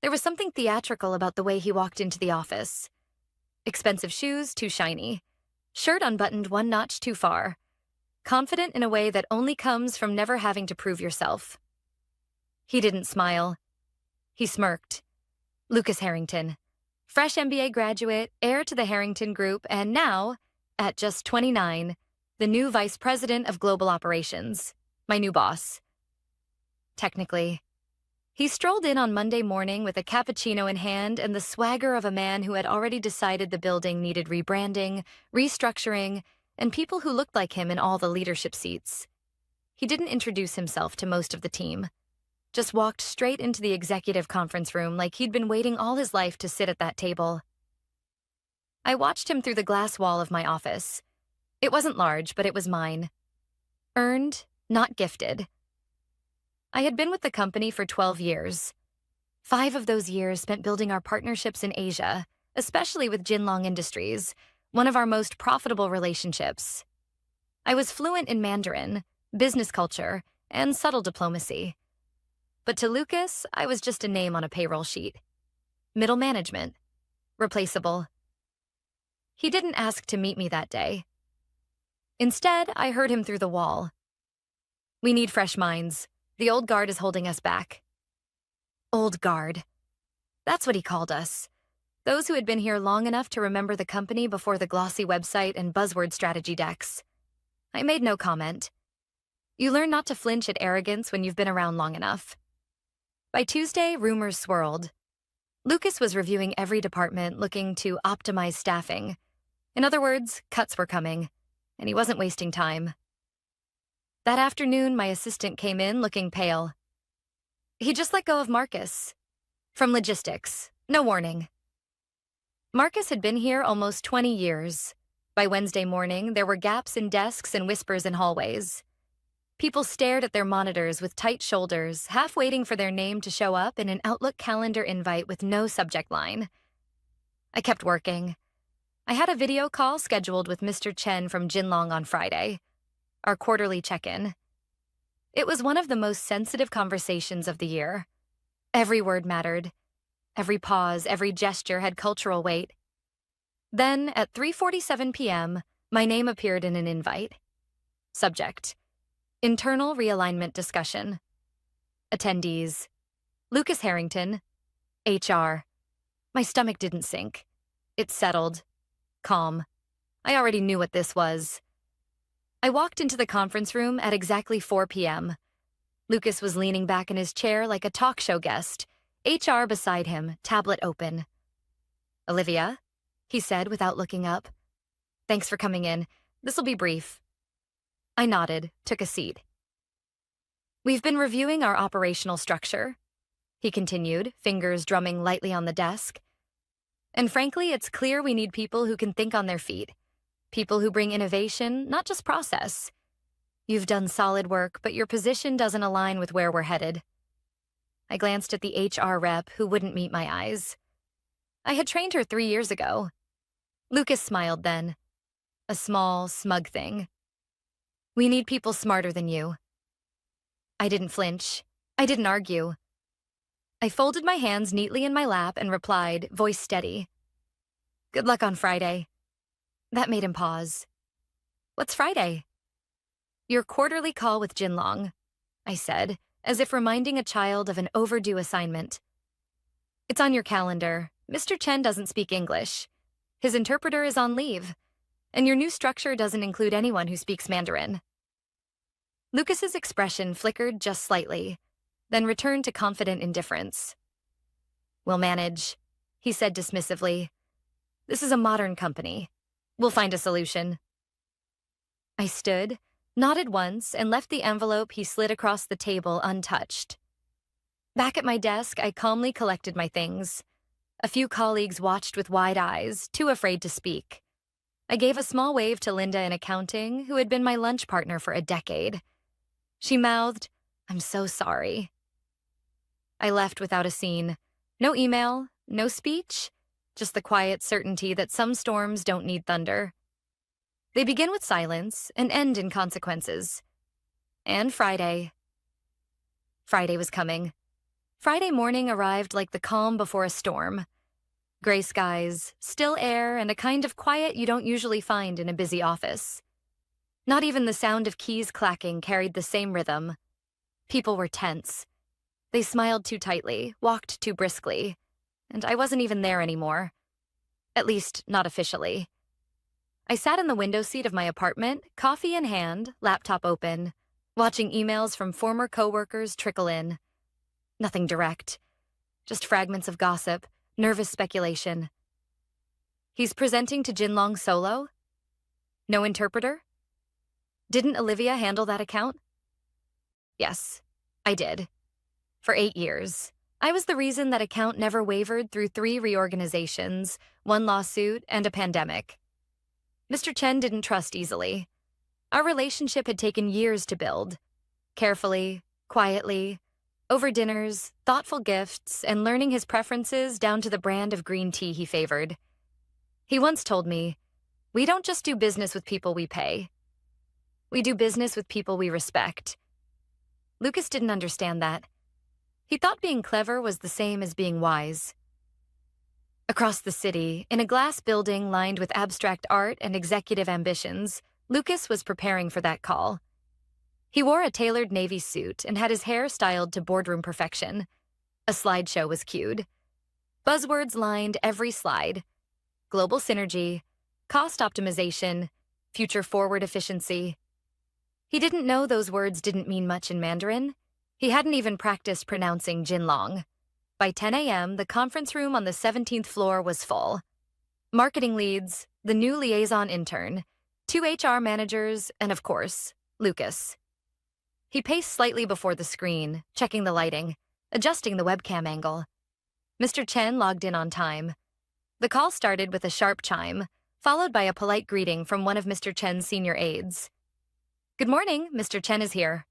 There was something theatrical about the way he walked into the office. Expensive shoes, too shiny. Shirt unbuttoned one notch too far. Confident in a way that only comes from never having to prove yourself. He didn't smile. He smirked. Lucas Harrington. Fresh MBA graduate, heir to the Harrington Group, and now, at just 29, the new vice president of global operations. My new boss. Technically. He strolled in on Monday morning with a cappuccino in hand and the swagger of a man who had already decided the building needed rebranding, restructuring, and people who looked like him in all the leadership seats. He didn't introduce himself to most of the team. Just walked straight into the executive conference room like he'd been waiting all his life to sit at that table. I watched him through the glass wall of my office. It wasn't large, but it was mine. Earned, not gifted. I had been with the company for 12 years. 5 of those years spent building our partnerships in Asia, especially with Jinlong Industries, one of our most profitable relationships. I was fluent in Mandarin, business culture, and subtle diplomacy. But to Lucas, I was just a name on a payroll sheet. Middle management. Replaceable. He didn't ask to meet me that day. Instead, I heard him through the wall. We need fresh minds. The old guard is holding us back. Old guard. That's what he called us. Those who had been here long enough to remember the company before the glossy website and buzzword strategy decks. I made no comment. You learn not to flinch at arrogance when you've been around long enough. By Tuesday, rumors swirled. Lucas was reviewing every department, looking to optimize staffing. In other words, cuts were coming, and he wasn't wasting time. That afternoon, my assistant came in looking pale. He just let go of Marcus. From logistics. No warning. Marcus had been here almost 20 years. By Wednesday morning, there were gaps in desks and whispers in hallways. People stared at their monitors with tight shoulders, half waiting for their name to show up in an Outlook calendar invite with no subject line. I kept working. I had a video call scheduled with Mr. Chen from Jinlong on Friday. Our quarterly check-in. It was one of the most sensitive conversations of the year. Every word mattered. Every pause, every gesture had cultural weight. Then, at 3:47 p.m., my name appeared in an invite. Subject: Internal Realignment Discussion. Attendees: Lucas Harrington, HR. My stomach didn't sink. It settled. Calm. I already knew what this was. I walked into the conference room at exactly 4 p.m. Lucas was leaning back in his chair like a talk show guest, HR beside him, tablet open. Olivia, he said without looking up. Thanks for coming in. This'll be brief. I nodded, took a seat. We've been reviewing our operational structure, he continued, fingers drumming lightly on the desk. And frankly, it's clear we need people who can think on their feet. People who bring innovation, not just process. You've done solid work, but your position doesn't align with where we're headed. I glanced at the HR rep who wouldn't meet my eyes. I had trained her 3 years ago. Lucas smiled then. A small, smug thing. We need people smarter than you. I didn't flinch. I didn't argue. I folded my hands neatly in my lap and replied, voice steady. Good luck on Friday. That made him pause. What's Friday? Your quarterly call with Jinlong, I said, as if reminding a child of an overdue assignment. It's on your calendar. Mr. Chen doesn't speak English. His interpreter is on leave. And your new structure doesn't include anyone who speaks Mandarin. Lucas's expression flickered just slightly, then returned to confident indifference. We'll manage, he said dismissively. This is a modern company. We'll find a solution. I stood, nodded once, and left the envelope he slid across the table untouched. Back at my desk, I calmly collected my things. A few colleagues watched with wide eyes, too afraid to speak. I gave a small wave to Linda in accounting, who had been my lunch partner for a decade. She mouthed, I'm so sorry. I left without a scene. No email, no speech. Just the quiet certainty that some storms don't need thunder. They begin with silence and end in consequences. And Friday. Friday was coming. Friday morning arrived like the calm before a storm. Gray skies, still air, and a kind of quiet you don't usually find in a busy office. Not even the sound of keys clacking carried the same rhythm. People were tense. They smiled too tightly, walked too briskly, and I wasn't even there anymore. At least, not officially. I sat in the window seat of my apartment, coffee in hand, laptop open, watching emails from former coworkers trickle in. Nothing direct, just fragments of gossip, nervous speculation. He's presenting to Jinlong solo? No interpreter? Didn't Olivia handle that account? Yes, I did. For 8 years. I was the reason that account never wavered through 3 reorganizations, 1 lawsuit, and a pandemic. Mr. Chen didn't trust easily. Our relationship had taken years to build. Carefully, quietly, over dinners, thoughtful gifts, and learning his preferences down to the brand of green tea he favored. He once told me, "We don't just do business with people we pay. We do business with people we respect." Lucas didn't understand that. He thought being clever was the same as being wise. Across the city, in a glass building lined with abstract art and executive ambitions, Lucas was preparing for that call. He wore a tailored navy suit and had his hair styled to boardroom perfection. A slideshow was cued. Buzzwords lined every slide. Global synergy, cost optimization, future-forward efficiency. He didn't know those words didn't mean much in Mandarin. He hadn't even practiced pronouncing Jinlong. By 10 a.m., the conference room on the 17th floor was full. Marketing leads, the new liaison intern, 2 HR managers, and of course, Lucas. He paced slightly before the screen, checking the lighting, adjusting the webcam angle. Mr. Chen logged in on time. The call started with a sharp chime, followed by a polite greeting from one of Mr. Chen's senior aides. "Good morning, Mr. Chen is here."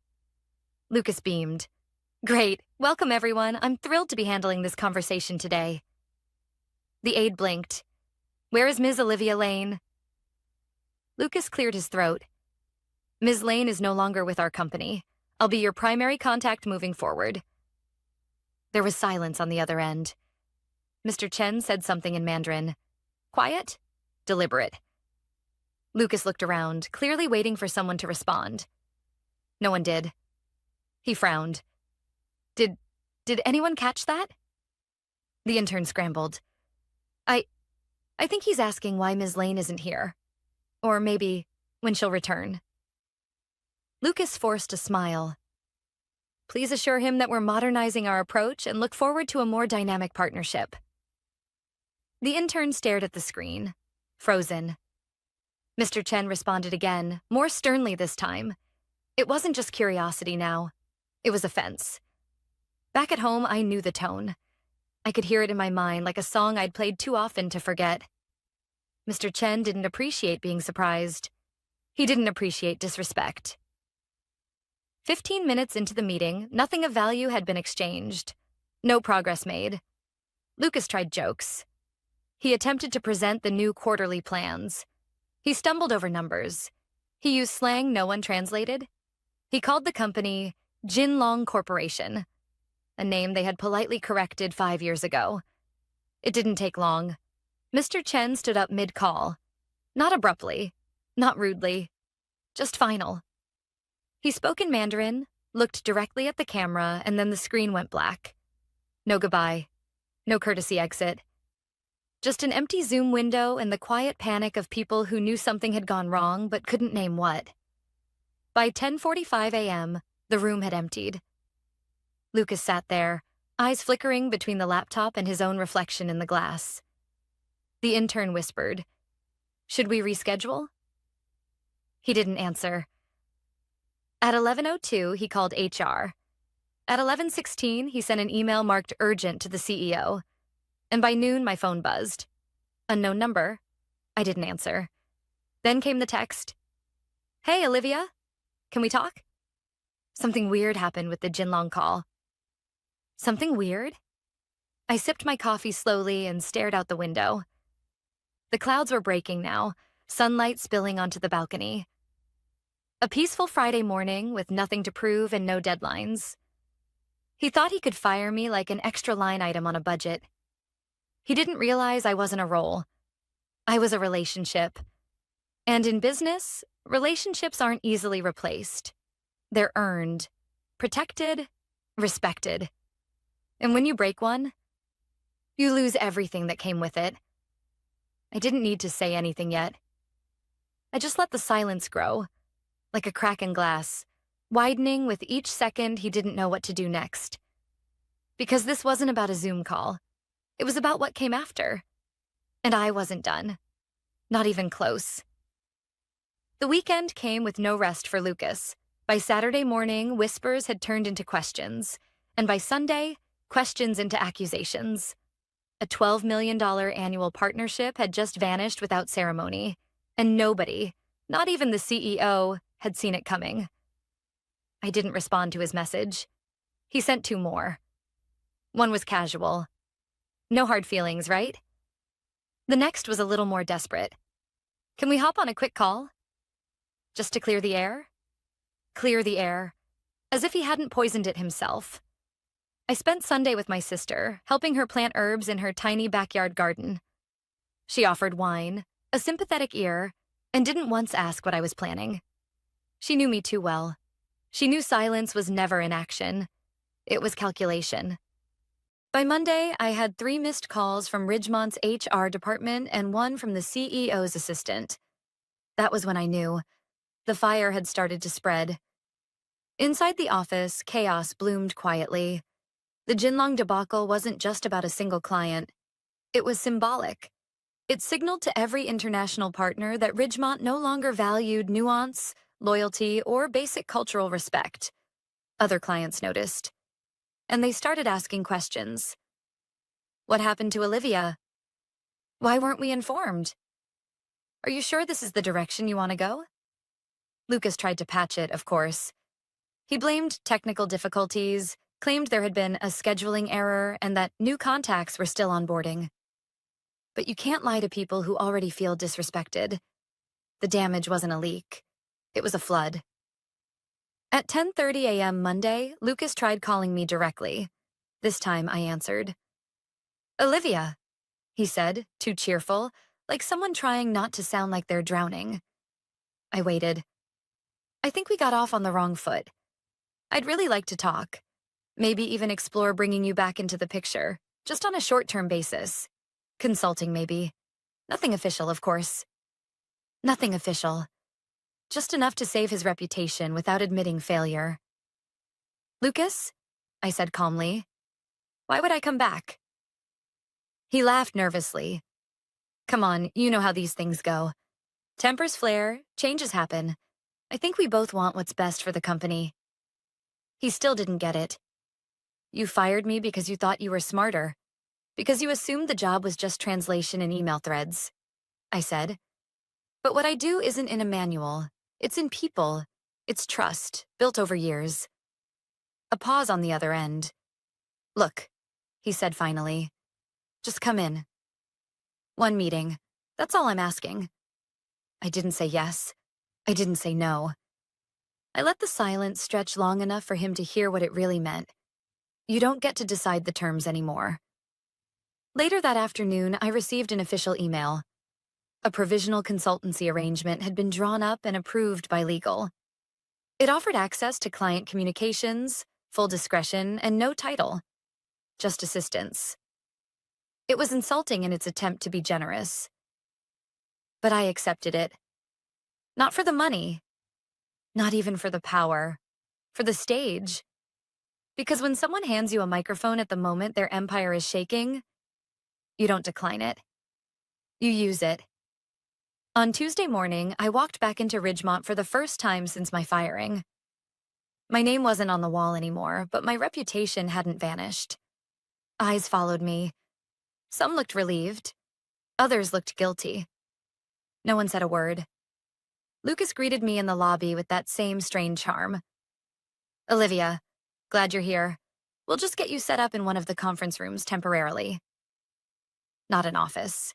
Lucas beamed. "Great. Welcome, everyone. I'm thrilled to be handling this conversation today." The aide blinked. "Where is Ms. Olivia Lane?" Lucas cleared his throat. "Ms. Lane is no longer with our company. I'll be your primary contact moving forward." There was silence on the other end. Mr. Chen said something in Mandarin. Quiet, deliberate. Lucas looked around, clearly waiting for someone to respond. No one did. He frowned. Did anyone catch that?" The intern scrambled. I think he's asking why Ms. Lane isn't here. Or maybe when she'll return." Lucas forced a smile. "Please assure him that we're modernizing our approach and look forward to a more dynamic partnership." The intern stared at the screen, frozen. Mr. Chen responded again, more sternly this time. It wasn't just curiosity now. It was offense. Back at home, I knew the tone. I could hear it in my mind like a song I'd played too often to forget. Mr. Chen didn't appreciate being surprised. He didn't appreciate disrespect. 15 minutes into the meeting, nothing of value had been exchanged. No progress made. Lucas tried jokes. He attempted to present the new quarterly plans. He stumbled over numbers. He used slang no one translated. He called the company Jinlong Corporation, a name they had politely corrected 5 years ago. It didn't take long. Mr. Chen stood up mid-call. Not abruptly, not rudely, just final. He spoke in Mandarin, looked directly at the camera, and then the screen went black. No goodbye, no courtesy exit. Just an empty Zoom window and the quiet panic of people who knew something had gone wrong but couldn't name what. By 10:45 a.m., the room had emptied. Lucas sat there, eyes flickering between the laptop and his own reflection in the glass. The intern whispered, "Should we reschedule?" He didn't answer. At 11:02, he called HR. At 11:16, he sent an email marked urgent to the CEO. And by noon, my phone buzzed. Unknown number. I didn't answer. Then came the text. "Hey, Olivia. Can we talk?" Something weird happened with the Jinlong call. Something weird? I sipped my coffee slowly and stared out the window. The clouds were breaking now, sunlight spilling onto the balcony. A peaceful Friday morning with nothing to prove and no deadlines. He thought he could fire me like an extra line item on a budget. He didn't realize I wasn't a role. I was a relationship. And in business, relationships aren't easily replaced. They're earned, protected, respected. And when you break one, you lose everything that came with it. I didn't need to say anything yet. I just let the silence grow, like a crack in glass, widening with each second he didn't know what to do next. Because this wasn't about a Zoom call. It was about what came after. And I wasn't done. Not even close. The weekend came with no rest for Lucas. By Saturday morning, whispers had turned into questions. And by Sunday, questions into accusations. A $12 million annual partnership had just vanished without ceremony. And nobody, not even the CEO, had seen it coming. I didn't respond to his message. He sent two more. One was casual. No hard feelings, right? The next was a little more desperate. Can we hop on a quick call? Just to clear the air? Clear the air. As if he hadn't poisoned it himself. I spent Sunday with my sister, helping her plant herbs in her tiny backyard garden. She offered wine, a sympathetic ear, and didn't once ask what I was planning. She knew me too well. She knew silence was never an action. It was calculation. By Monday, I had 3 missed calls from Ridgemont's HR department and 1 from the CEO's assistant. That was when I knew. The fire had started to spread. Inside the office, chaos bloomed quietly. The Jinlong debacle wasn't just about a single client. It was symbolic. It signaled to every international partner that Ridgemont no longer valued nuance, loyalty, or basic cultural respect. Other clients noticed. And they started asking questions. What happened to Olivia? Why weren't we informed? Are you sure this is the direction you want to go? Lucas tried to patch it, of course. He blamed technical difficulties, claimed there had been a scheduling error, and that new contacts were still onboarding. But you can't lie to people who already feel disrespected. The damage wasn't a leak. It was a flood. At 10:30 a.m. Monday, Lucas tried calling me directly. This time I answered. Olivia, he said, too cheerful, like someone trying not to sound like they're drowning. I waited. I think we got off on the wrong foot. I'd really like to talk. Maybe even explore bringing you back into the picture, just on a short-term basis. Consulting, maybe. Nothing official, of course. Nothing official. Just enough to save his reputation without admitting failure. Lucas, I said calmly, why would I come back? He laughed nervously. Come on, you know how these things go. Tempers flare, changes happen. I think we both want what's best for the company. He still didn't get it. You fired me because you thought you were smarter. Because you assumed the job was just translation and email threads, I said. But what I do isn't in a manual. It's in people. It's trust, built over years. A pause on the other end. Look, he said finally. Just come in. One meeting. That's all I'm asking. I didn't say yes. I didn't say no. I let the silence stretch long enough for him to hear what it really meant. You don't get to decide the terms anymore. Later that afternoon, I received an official email. A provisional consultancy arrangement had been drawn up and approved by legal. It offered access to client communications, full discretion, and no title. Just assistance. It was insulting in its attempt to be generous. But I accepted it. Not for the money. Not even for the power. For the stage. Because when someone hands you a microphone at the moment their empire is shaking, you don't decline it. You use it. On Tuesday morning, I walked back into Ridgemont for the first time since my firing. My name wasn't on the wall anymore, but my reputation hadn't vanished. Eyes followed me. Some looked relieved. Others looked guilty. No one said a word. Lucas greeted me in the lobby with that same strange charm. Olivia, glad you're here. We'll just get you set up in one of the conference rooms temporarily. Not an office.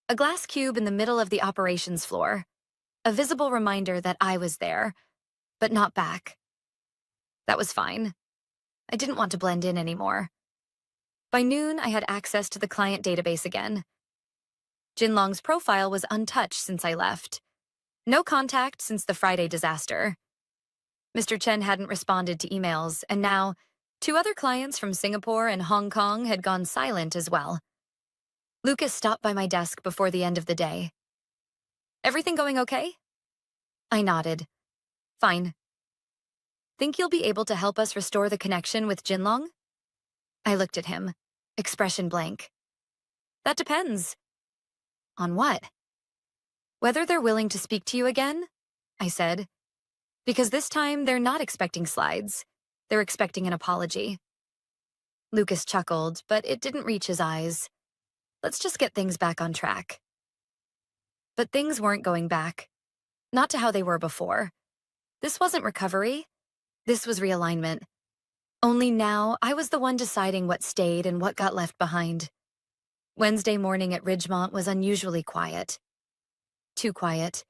A glass cube in the middle of the operations floor. A visible reminder that I was there, but not back. That was fine. I didn't want to blend in anymore. By noon, I had access to the client database again. Jinlong's profile was untouched since I left. No contact since the Friday disaster. Mr. Chen hadn't responded to emails, and now, two other clients from Singapore and Hong Kong had gone silent as well. Lucas stopped by my desk before the end of the day. Everything going okay? I nodded. Fine. Think you'll be able to help us restore the connection with Jinlong? I looked at him, expression blank. That depends. On what? Whether they're willing to speak to you again, I said. Because this time they're not expecting slides. They're expecting an apology. Lucas chuckled, but it didn't reach his eyes. Let's just get things back on track. But things weren't going back. Not to how they were before. This wasn't recovery. This was realignment. Only now, I was the one deciding what stayed and what got left behind. Wednesday morning at Ridgemont was unusually quiet. Too quiet.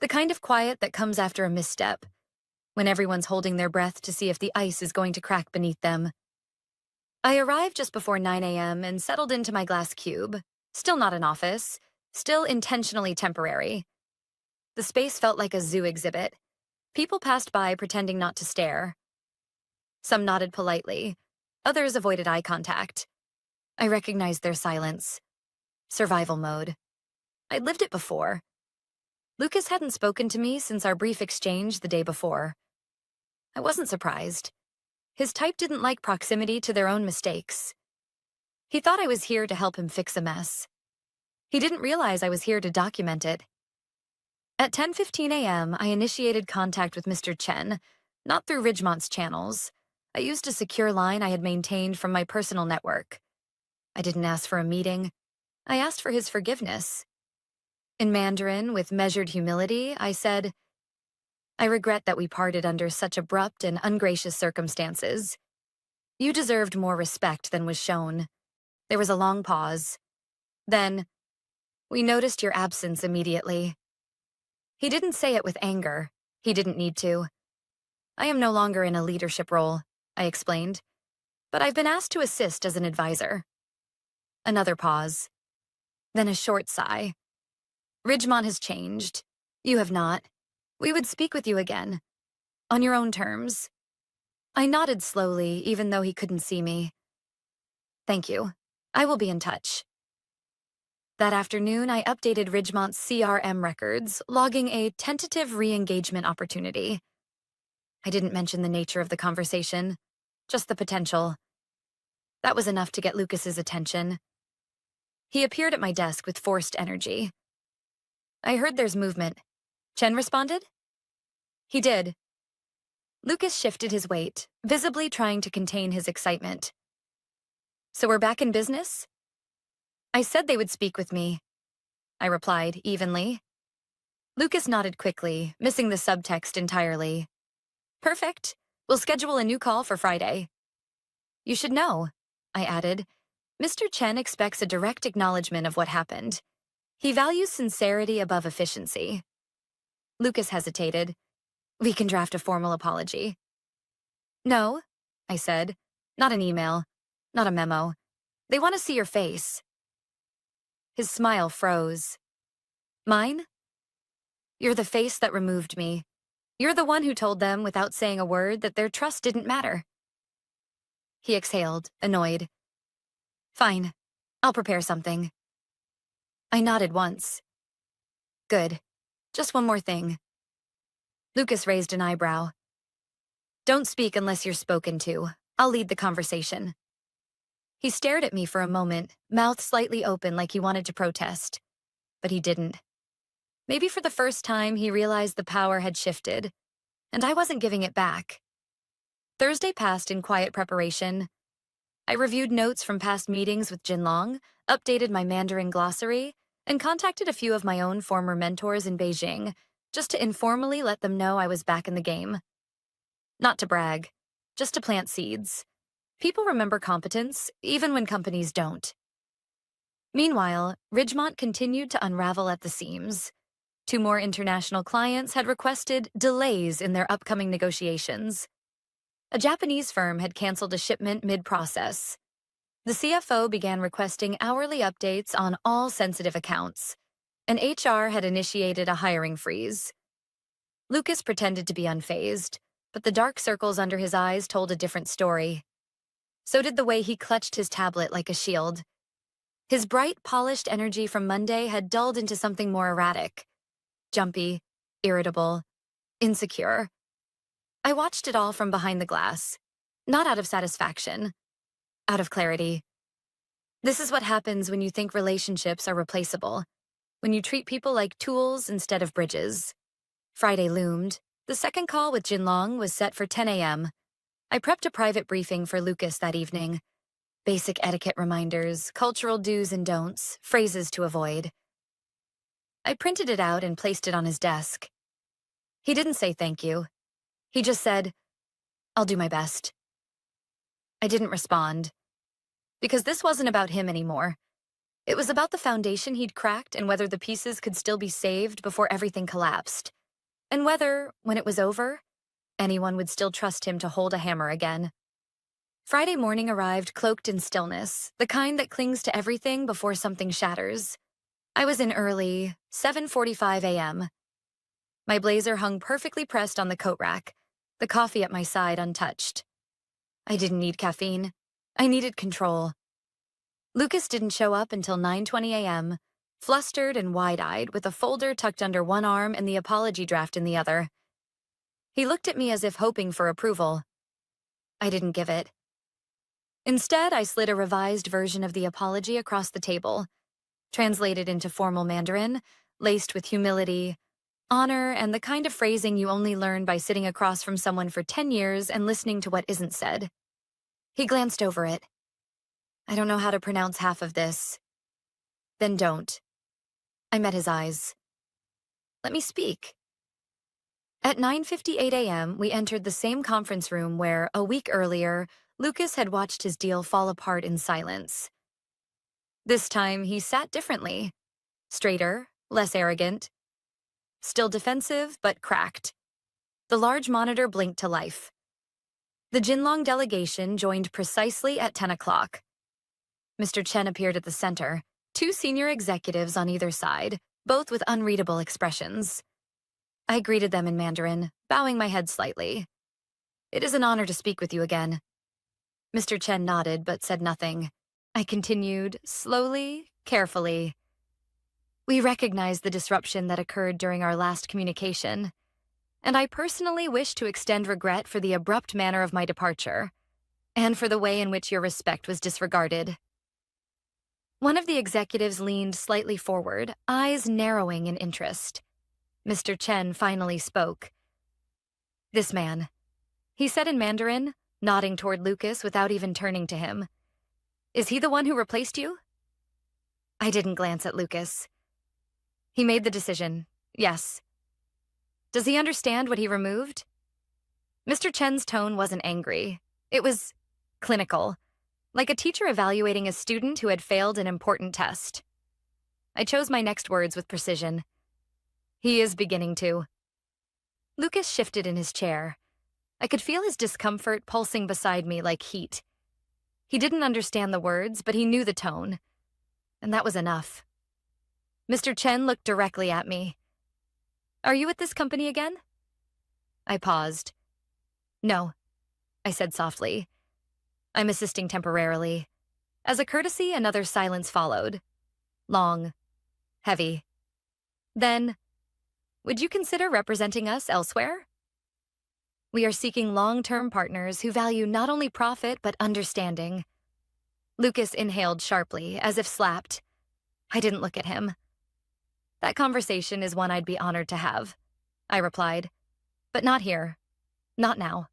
The kind of quiet that comes after a misstep, when everyone's holding their breath to see if the ice is going to crack beneath them. I arrived just before 9 a.m. and settled into my glass cube. Still not an office, still intentionally temporary. The space felt like a zoo exhibit. People passed by pretending not to stare. Some nodded politely. Others avoided eye contact. I recognized their silence. Survival mode. I'd lived it before. Lucas hadn't spoken to me since our brief exchange the day before. I wasn't surprised. His type didn't like proximity to their own mistakes. He thought I was here to help him fix a mess. He didn't realize I was here to document it. At 10:15 a.m., I initiated contact with Mr. Chen, not through Ridgemont's channels. I used a secure line I had maintained from my personal network. I didn't ask for a meeting. I asked for his forgiveness. In Mandarin, with measured humility, I said, I regret that we parted under such abrupt and ungracious circumstances. You deserved more respect than was shown. There was a long pause. Then, we noticed your absence immediately. He didn't say it with anger. He didn't need to. I am no longer in a leadership role, I explained, but I've been asked to assist as an advisor. Another pause. Then a short sigh. Ridgemont has changed. You have not. We would speak with you again. On your own terms. I nodded slowly, even though he couldn't see me. Thank you. I will be in touch. That afternoon, I updated Ridgemont's CRM records, logging a tentative re-engagement opportunity. I didn't mention the nature of the conversation, just the potential. That was enough to get Lucas's attention. He appeared at my desk with forced energy. I heard there's movement. Chen responded? He did. Lucas shifted his weight, visibly trying to contain his excitement. So we're back in business? I said they would speak with me, I replied evenly. Lucas nodded quickly, missing the subtext entirely. Perfect. We'll schedule a new call for Friday. You should know, I added. Mr. Chen expects a direct acknowledgement of what happened. He values sincerity above efficiency. Lucas hesitated. We can draft a formal apology. No, I said. Not an email. Not a memo. They want to see your face. His smile froze. Mine? You're the face that removed me. You're the one who told them, without saying a word, that their trust didn't matter. He exhaled, annoyed. Fine. I'll prepare something. I nodded once. Good. Just one more thing. Lucas raised an eyebrow. Don't speak unless you're spoken to. I'll lead the conversation. He stared at me for a moment, mouth slightly open like he wanted to protest. But he didn't. Maybe for the first time he realized the power had shifted, and I wasn't giving it back. Thursday passed in quiet preparation. I reviewed notes from past meetings with Jinlong, updated my Mandarin glossary, and contacted a few of my own former mentors in Beijing, just to informally let them know I was back in the game. Not to brag, just to plant seeds. People remember competence, even when companies don't. Meanwhile, Ridgemont continued to unravel at the seams. 2 more international clients had requested delays in their upcoming negotiations. A Japanese firm had canceled a shipment mid-process. The CFO began requesting hourly updates on all sensitive accounts, and HR had initiated a hiring freeze. Lucas pretended to be unfazed, but the dark circles under his eyes told a different story. So did the way he clutched his tablet like a shield. His bright, polished energy from Monday had dulled into something more erratic. Jumpy, irritable, insecure. I watched it all from behind the glass, not out of satisfaction, out of clarity. This is what happens when you think relationships are replaceable, when you treat people like tools instead of bridges. Friday loomed. The second call with Jinlong was set for 10 a.m. I prepped a private briefing for Lucas that evening. Basic etiquette reminders, cultural do's and don'ts, phrases to avoid. I printed it out and placed it on his desk. He didn't say thank you. He just said, "I'll do my best." I didn't respond, because this wasn't about him anymore. It was about the foundation he'd cracked and whether the pieces could still be saved before everything collapsed. And whether, when it was over, anyone would still trust him to hold a hammer again. Friday morning arrived cloaked in stillness, the kind that clings to everything before something shatters. I was in early, 7:45 a.m. My blazer hung perfectly pressed on the coat rack, the coffee at my side untouched. I didn't need caffeine. I needed control. Lucas didn't show up until 9:20 a.m., flustered and wide-eyed, with a folder tucked under one arm and the apology draft in the other. He looked at me as if hoping for approval. I didn't give it. Instead, I slid a revised version of the apology across the table, translated into formal Mandarin, laced with humility, honor, and the kind of phrasing you only learn by sitting across from someone for 10 years and listening to what isn't said. He glanced over it. "I don't know how to pronounce half of this." "Then don't." I met his eyes. "Let me speak." At 9:58 a.m., we entered the same conference room where, a week earlier, Lucas had watched his deal fall apart in silence. This time, he sat differently. Straighter, less arrogant. Still defensive, but cracked. The large monitor blinked to life. The Jinlong delegation joined precisely at 10 o'clock. Mr. Chen appeared at the center, two senior executives on either side, both with unreadable expressions. I greeted them in Mandarin, bowing my head slightly. "It is an honor to speak with you again." Mr. Chen nodded but said nothing. I continued, slowly, carefully. "We recognize the disruption that occurred during our last communication, and I personally wish to extend regret for the abrupt manner of my departure, and for the way in which your respect was disregarded." One of the executives leaned slightly forward, eyes narrowing in interest. Mr. Chen finally spoke. "This man," he said in Mandarin, nodding toward Lucas without even turning to him. "Is he the one who replaced you?" I didn't glance at Lucas. "He made the decision, yes." "Does he understand what he removed?" Mr. Chen's tone wasn't angry. It was clinical, like a teacher evaluating a student who had failed an important test. I chose my next words with precision. "He is beginning to." Lucas shifted in his chair. I could feel his discomfort pulsing beside me like heat. He didn't understand the words, but he knew the tone. And that was enough. Mr. Chen looked directly at me. "Are you at this company again?" I paused. "No," I said softly. "I'm assisting temporarily." As a courtesy, another silence followed. Long. Heavy. Then, "Would you consider representing us elsewhere?" "We are seeking long-term partners who value not only profit but understanding." Lucas inhaled sharply, as if slapped. I didn't look at him. "That conversation is one I'd be honored to have," I replied. "But not here. Not now."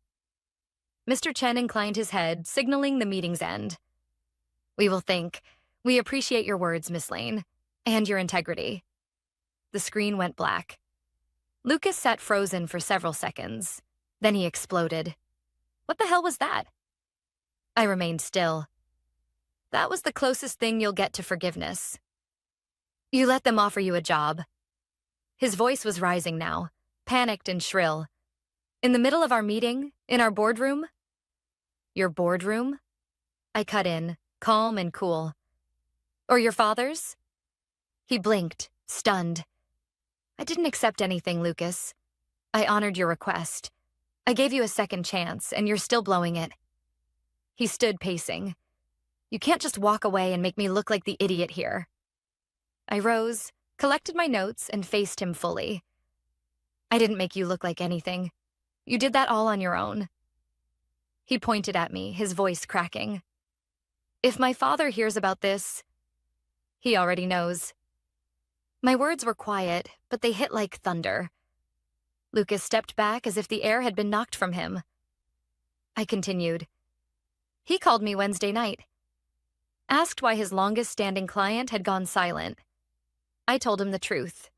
Mr. Chen inclined his head, signaling the meeting's end. "We will think. We appreciate your words, Miss Lane, and your integrity." The screen went black. Lucas sat frozen for several seconds. Then he exploded. "What the hell was that?" I remained still. "That was the closest thing you'll get to forgiveness. You let them offer you a job." His voice was rising now, panicked and shrill. "In the middle of our meeting, in our boardroom, Your boardroom? I cut in, calm and cool. Or your father's? He blinked, stunned. I didn't accept anything, Lucas. I honored your request. I gave you a second chance, and you're still blowing it. He stood pacing. You can't just walk away and make me look like the idiot here. I rose, collected my notes, and faced him fully. I didn't make you look like anything. You did that all on your own. He pointed at me, his voice cracking. If my father hears about this, he already knows. My words were quiet, but they hit like thunder. Lucas stepped back as if the air had been knocked from him. I continued. He called me Wednesday night. Asked why his longest-standing client had gone silent. I told him the truth.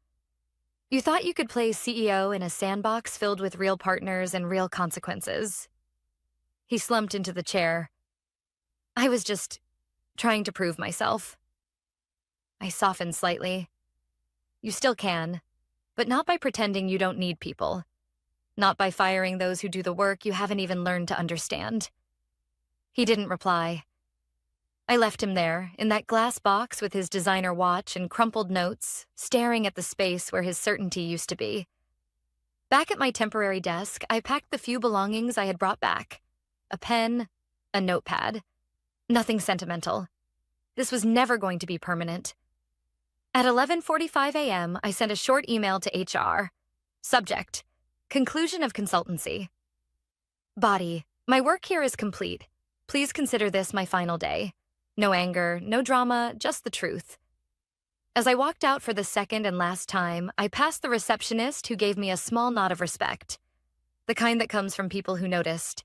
You thought you could play CEO in a sandbox filled with real partners and real consequences. He slumped into the chair. I was just trying to prove myself. I softened slightly. You still can, but not by pretending you don't need people. Not by firing those who do the work you haven't even learned to understand. He didn't reply. I left him there, in that glass box with his designer watch and crumpled notes, staring at the space where his certainty used to be. Back at my temporary desk, I packed the few belongings I had brought back. A pen, a notepad. Nothing sentimental. This was never going to be permanent. At 11:45 a.m., I sent a short email to HR. Subject: Conclusion of consultancy. Body: My work here is complete. Please consider this my final day. No anger, no drama, just the truth. As I walked out for the second and last time, I passed the receptionist who gave me a small nod of respect. The kind that comes from people who noticed.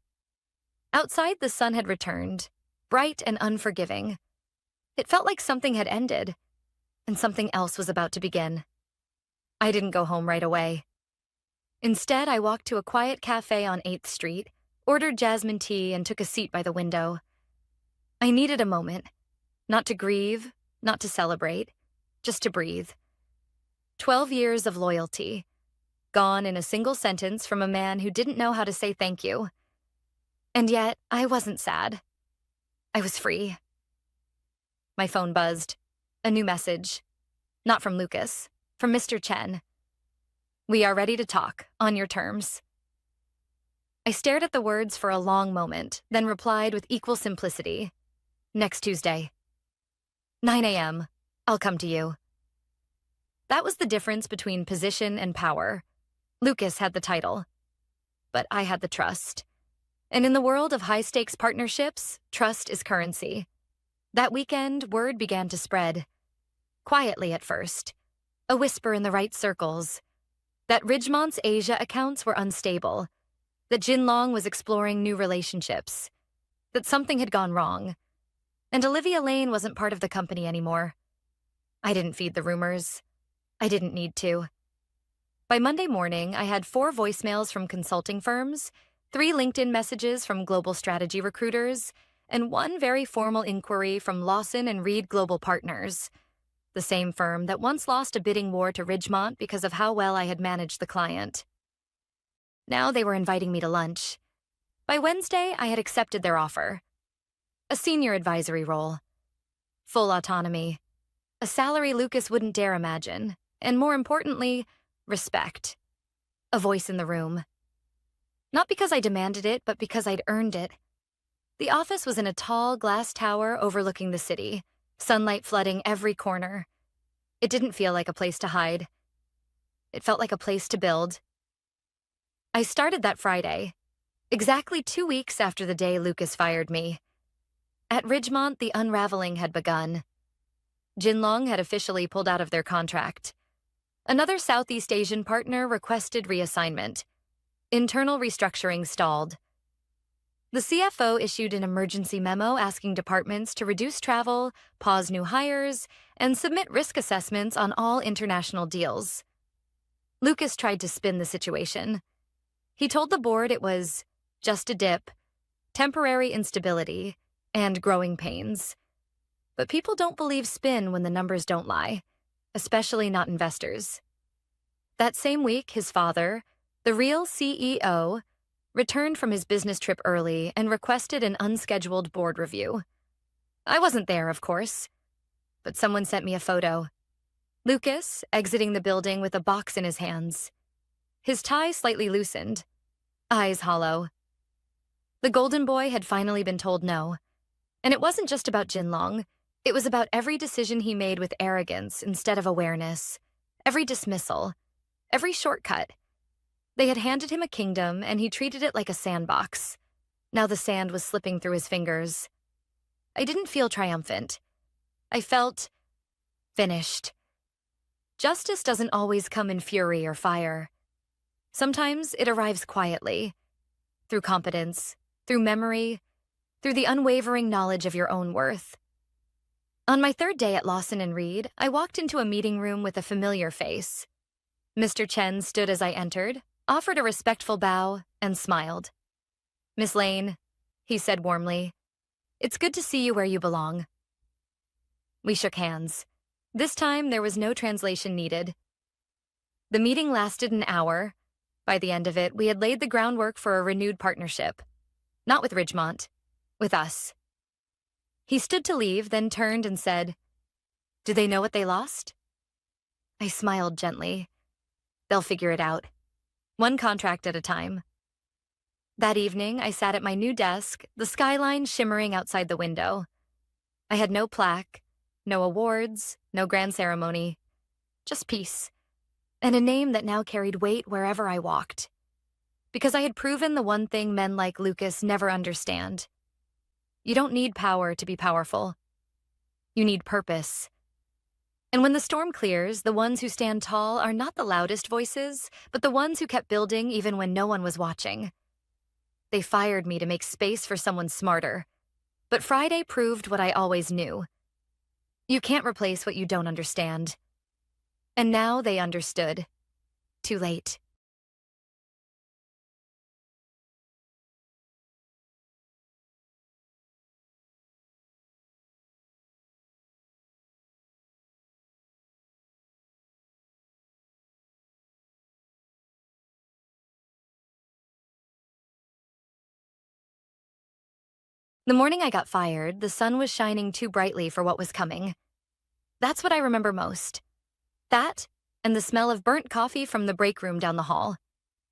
Outside, the sun had returned, bright and unforgiving. It felt like something had ended, and something else was about to begin. I didn't go home right away. Instead, I walked to a quiet cafe on 8th Street, ordered jasmine tea, and took a seat by the window. I needed a moment, not to grieve, not to celebrate, just to breathe. 12 years of loyalty, gone in a single sentence from a man who didn't know how to say thank you. And yet, I wasn't sad. I was free. My phone buzzed. A new message. Not from Lucas, from Mr. Chen. We are ready to talk, on your terms. I stared at the words for a long moment, then replied with equal simplicity. Next Tuesday. 9 a.m. I'll come to you. That was the difference between position and power. Lucas had the title, but I had the trust. And in the world of high-stakes partnerships, trust is currency. That weekend, word began to spread. Quietly at first. A whisper in the right circles. That Ridgemont's Asia accounts were unstable. That Jinlong was exploring new relationships. That something had gone wrong. And Olivia Lane wasn't part of the company anymore. I didn't feed the rumors. I didn't need to. By Monday morning, I had 4 voicemails from consulting firms, 3 LinkedIn messages from global strategy recruiters, and 1 very formal inquiry from Lawson and Reed Global Partners, the same firm that once lost a bidding war to Ridgemont because of how well I had managed the client. Now they were inviting me to lunch. By Wednesday, I had accepted their offer. A senior advisory role. Full autonomy. A salary Lucas wouldn't dare imagine. And more importantly, respect. A voice in the room. Not because I demanded it, but because I'd earned it. The office was in a tall glass tower overlooking the city, sunlight flooding every corner. It didn't feel like a place to hide. It felt like a place to build. I started that Friday, exactly 2 weeks after the day Lucas fired me. At Ridgemont, the unraveling had begun. Jinlong had officially pulled out of their contract. Another Southeast Asian partner requested reassignment. Internal restructuring stalled. The CFO issued an emergency memo asking departments to reduce travel, pause new hires, and submit risk assessments on all international deals. Lucas tried to spin the situation. He told the board it was just a dip, temporary instability, and growing pains. But people don't believe spin when the numbers don't lie, especially not investors. That same week, his father, the real CEO, returned from his business trip early and requested an unscheduled board review. I wasn't there, of course, but someone sent me a photo. Lucas, exiting the building with a box in his hands. His tie slightly loosened, eyes hollow. The golden boy had finally been told no. And it wasn't just about Jinlong. It was about every decision he made with arrogance instead of awareness, every dismissal, every shortcut. They had handed him a kingdom, and he treated it like a sandbox. Now the sand was slipping through his fingers. I didn't feel triumphant. I felt finished. Justice doesn't always come in fury or fire. Sometimes it arrives quietly, through competence, through memory, through the unwavering knowledge of your own worth. On my third day at Lawson & Reed, I walked into a meeting room with a familiar face. Mr. Chen stood as I entered, offered a respectful bow, and smiled. "Miss Lane," he said warmly, "it's good to see you where you belong." We shook hands. This time, there was no translation needed. The meeting lasted an hour. By the end of it, we had laid the groundwork for a renewed partnership. Not with Ridgemont, with us. He stood to leave, then turned and said, "Do they know what they lost?" I smiled gently. "They'll figure it out. One contract at a time." That evening, I sat at my new desk, the skyline shimmering outside the window. I had no plaque, no awards, no grand ceremony, just peace, and a name that now carried weight wherever I walked. Because I had proven the one thing men like Lucas never understand. You don't need power to be powerful. You need purpose. And when the storm clears, the ones who stand tall are not the loudest voices, but the ones who kept building even when no one was watching. They fired me to make space for someone smarter. But Friday proved what I always knew. You can't replace what you don't understand. And now they understood. Too late. The morning I got fired, the sun was shining too brightly for what was coming. That's what I remember most. That, and the smell of burnt coffee from the break room down the hall.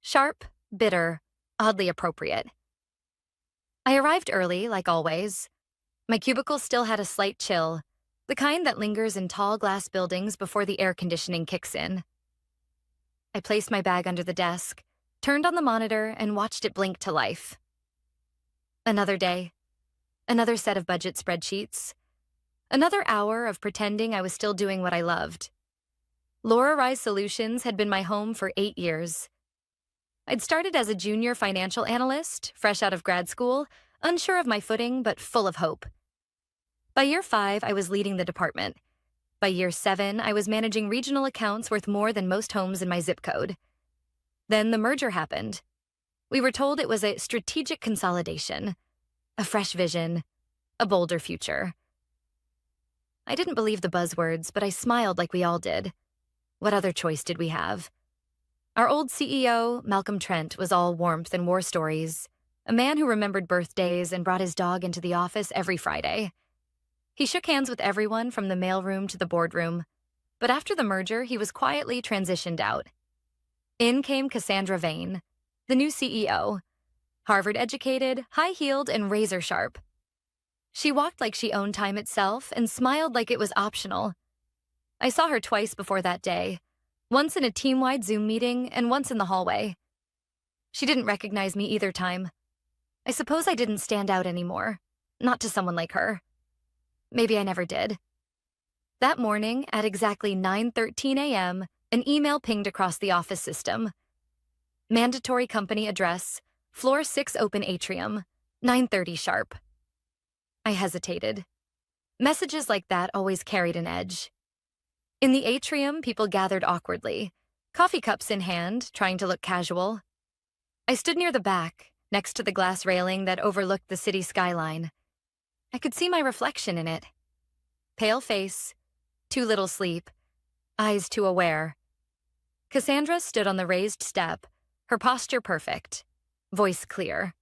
Sharp, bitter, oddly appropriate. I arrived early, like always. My cubicle still had a slight chill, the kind that lingers in tall glass buildings before the air conditioning kicks in. I placed my bag under the desk, turned on the monitor, and watched it blink to life. Another day. Another set of budget spreadsheets. Another hour of pretending I was still doing what I loved. Laura Rise Solutions had been my home for 8 years. I'd started as a junior financial analyst, fresh out of grad school, unsure of my footing, but full of hope. By year 5, I was leading the department. By year 7, I was managing regional accounts worth more than most homes in my zip code. Then the merger happened. We were told it was a strategic consolidation, a fresh vision, a bolder future. I didn't believe the buzzwords, but I smiled like we all did. What other choice did we have? Our old CEO, Malcolm Trent, was all warmth and war stories, a man who remembered birthdays and brought his dog into the office every Friday. He shook hands with everyone from the mailroom to the boardroom, but after the merger, he was quietly transitioned out. In came Cassandra Vane, the new CEO, Harvard-educated, high-heeled, and razor-sharp. She walked like she owned time itself and smiled like it was optional. I saw her twice before that day, once in a team-wide Zoom meeting and once in the hallway. She didn't recognize me either time. I suppose I didn't stand out anymore, not to someone like her. Maybe I never did. That morning, at exactly 9:13 a.m., an email pinged across the office system. Mandatory company address, floor 6 open atrium, 9:30 sharp. I hesitated. Messages like that always carried an edge. In the atrium, people gathered awkwardly, coffee cups in hand, trying to look casual. I stood near the back, next to the glass railing that overlooked the city skyline. I could see my reflection in it. Pale face, too little sleep, eyes too aware. Cassandra stood on the raised step, her posture perfect. voice clear.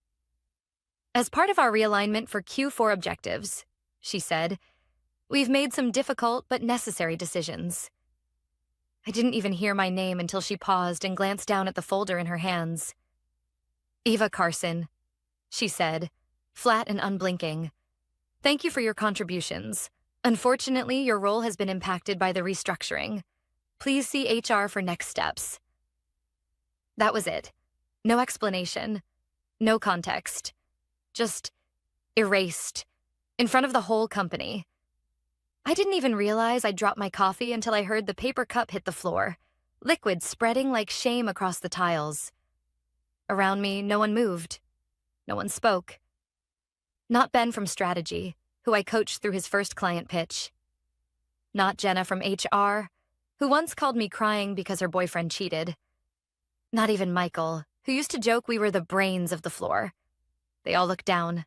As part of our realignment for Q4 objectives, she said, we've made some difficult but necessary decisions. I didn't even hear my name until she paused and glanced down at the folder in her hands. Eva Carson, she said, flat and unblinking. Thank you for your contributions. Unfortunately, your role has been impacted by the restructuring. Please see HR for next steps. That was it. No explanation. No context. Just erased. In front of the whole company. I didn't even realize I'd dropped my coffee until I heard the paper cup hit the floor, liquid spreading like shame across the tiles. Around me, no one moved. No one spoke. Not Ben from Strategy, who I coached through his first client pitch. Not Jenna from HR, who once called me crying because her boyfriend cheated. Not even Michael, who used to joke we were the brains of the floor. They all looked down.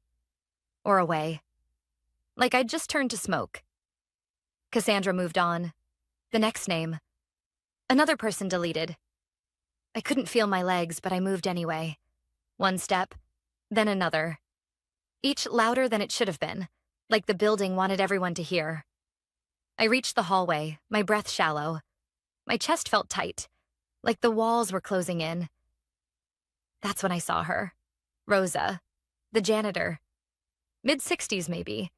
Or away. Like I'd just turned to smoke. Cassandra moved on. The next name. Another person deleted. I couldn't feel my legs, but I moved anyway. One step, then another. Each louder than it should have been, like the building wanted everyone to hear. I reached the hallway, my breath shallow. My chest felt tight, like the walls were closing in. That's when I saw her. Rosa, the janitor. Mid-60s maybe.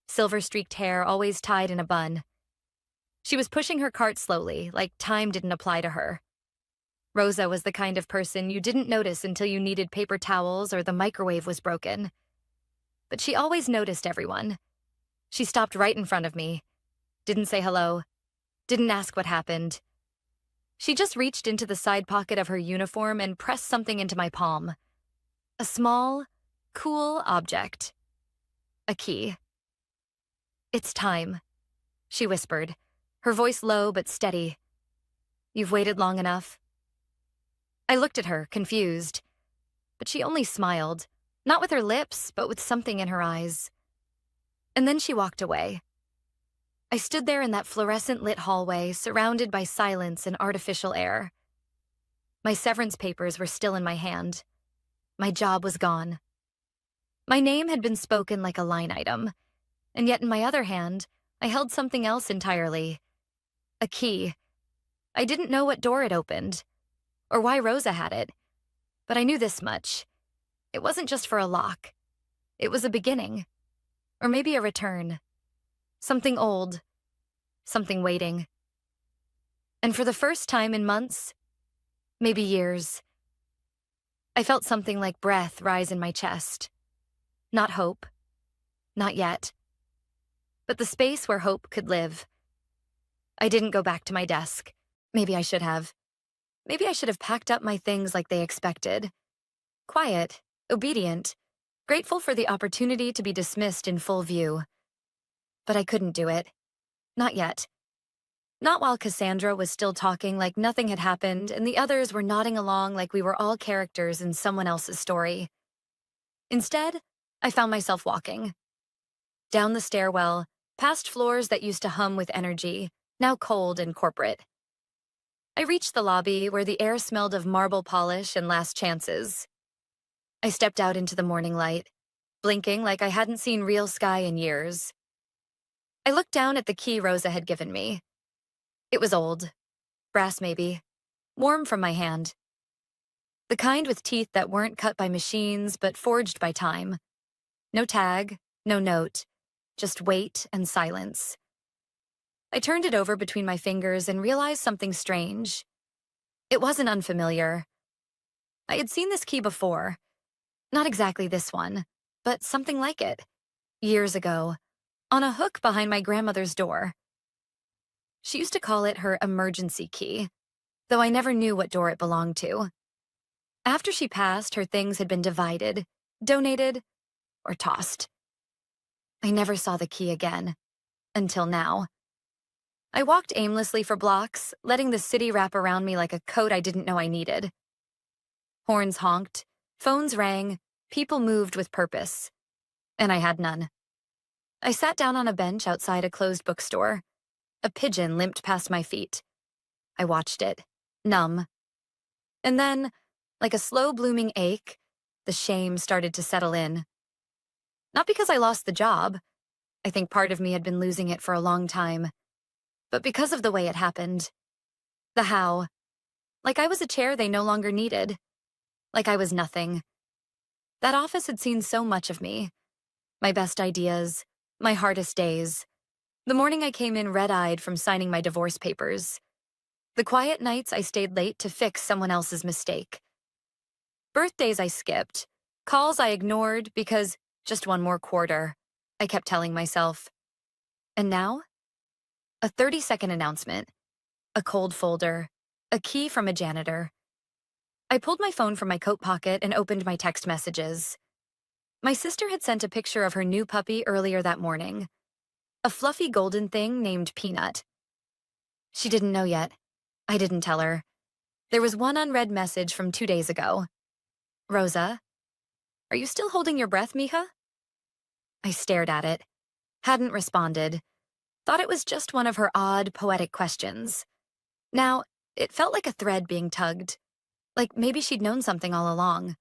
Silver-streaked hair always tied in a bun. She was pushing her cart slowly, like time didn't apply to her. Rosa was the kind of person you didn't notice until you needed paper towels or the microwave was broken. But she always noticed everyone. She stopped right in front of me. Didn't say hello. Didn't ask what happened. She just reached into the side pocket of her uniform and pressed something into my palm. A small, cool object. A key. It's time, she whispered, her voice low but steady. You've waited long enough. I looked at her, confused. But she only smiled, not with her lips, but with something in her eyes. And then she walked away. I stood there in that fluorescent-lit hallway, surrounded by silence and artificial air. My severance papers were still in my hand. My job was gone. My name had been spoken like a line item, and yet in my other hand, I held something else entirely. A key. I didn't know what door it opened, or why Rosa had it, but I knew this much. It wasn't just for a lock. It was a beginning, or maybe a return. Something old, something waiting. And for the first time in months, maybe years, I felt something like breath rise in my chest. Not hope, not yet, but the space where hope could live. I didn't go back to my desk. Maybe I should have. Maybe I should have packed up my things like they expected. Quiet, obedient, grateful for the opportunity to be dismissed in full view. But I couldn't do it. Not yet. Not while Cassandra was still talking like nothing had happened and the others were nodding along like we were all characters in someone else's story. Instead, I found myself walking. Down the stairwell, past floors that used to hum with energy, now cold and corporate. I reached the lobby where the air smelled of marble polish and last chances. I stepped out into the morning light, blinking like I hadn't seen real sky in years. I looked down at the key Rosa had given me. It was old, brass maybe, warm from my hand. The kind with teeth that weren't cut by machines but forged by time. No tag, no note, just weight and silence. I turned it over between my fingers and realized something strange. It wasn't unfamiliar. I had seen this key before. Not exactly this one, but something like it. Years ago, on a hook behind my grandmother's door. She used to call it her emergency key, though I never knew what door it belonged to. After she passed, her things had been divided, donated, or tossed. I never saw the key again, until now. I walked aimlessly for blocks, letting the city wrap around me like a coat I didn't know I needed. Horns honked, phones rang, people moved with purpose. And I had none. I sat down on a bench outside a closed bookstore. A pigeon limped past my feet. I watched it, numb. And then, like a slow-blooming ache, The shame started to settle in. Not because I lost the job. I think part of me had been losing it for a long time. But because of the way it happened. The how. Like I was a chair they no longer needed. Like I was nothing. That office had seen so much of me. My best ideas. My hardest days. The morning I came in red-eyed from signing my divorce papers. The quiet nights I stayed late to fix someone else's mistake. Birthdays I skipped. Calls I ignored because just one more quarter, I kept telling myself. And now? A 30-second announcement. A cold folder. A key from a janitor. I pulled my phone from my coat pocket and opened my text messages. My sister had sent a picture of her new puppy earlier that morning. A fluffy golden thing named Peanut. She didn't know yet. I didn't tell her. There was one unread message from 2 days ago. Rosa, are you still holding your breath, mija? I stared at it. Hadn't responded. Thought it was just one of her odd, poetic questions. Now, it felt like a thread being tugged. Like maybe she'd known something all along.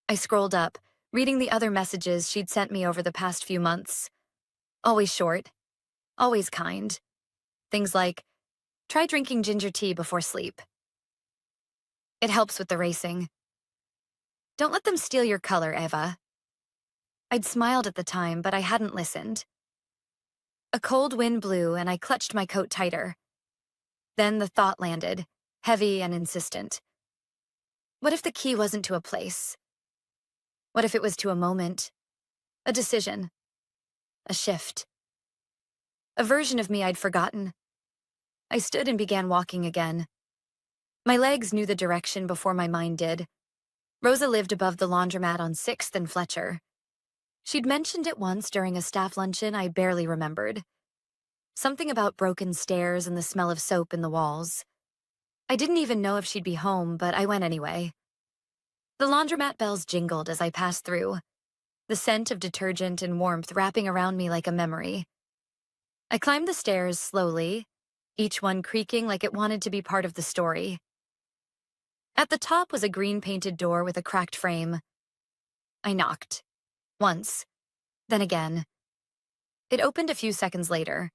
I scrolled up, reading the other messages she'd sent me over the past few months. Always short. Always kind. Things like, try drinking ginger tea before sleep. It helps with the racing. Don't let them steal your color, Eva. I'd smiled at the time, but I hadn't listened. A cold wind blew, and I clutched my coat tighter. Then the thought landed, heavy and insistent. What if the key wasn't to a place? What if it was to a moment? A decision? A shift? A version of me I'd forgotten. I stood and began walking again. My legs knew the direction before my mind did. Rosa lived above the laundromat on 6th and Fletcher. She'd mentioned it once during a staff luncheon I barely remembered. Something about broken stairs and the smell of soap in the walls. I didn't even know if she'd be home, but I went anyway. The laundromat bells jingled as I passed through, the scent of detergent and warmth wrapping around me like a memory. I climbed the stairs slowly, each one creaking like it wanted to be part of the story. At the top was a green-painted door with a cracked frame. I knocked. Once. Then again. It opened a few seconds later.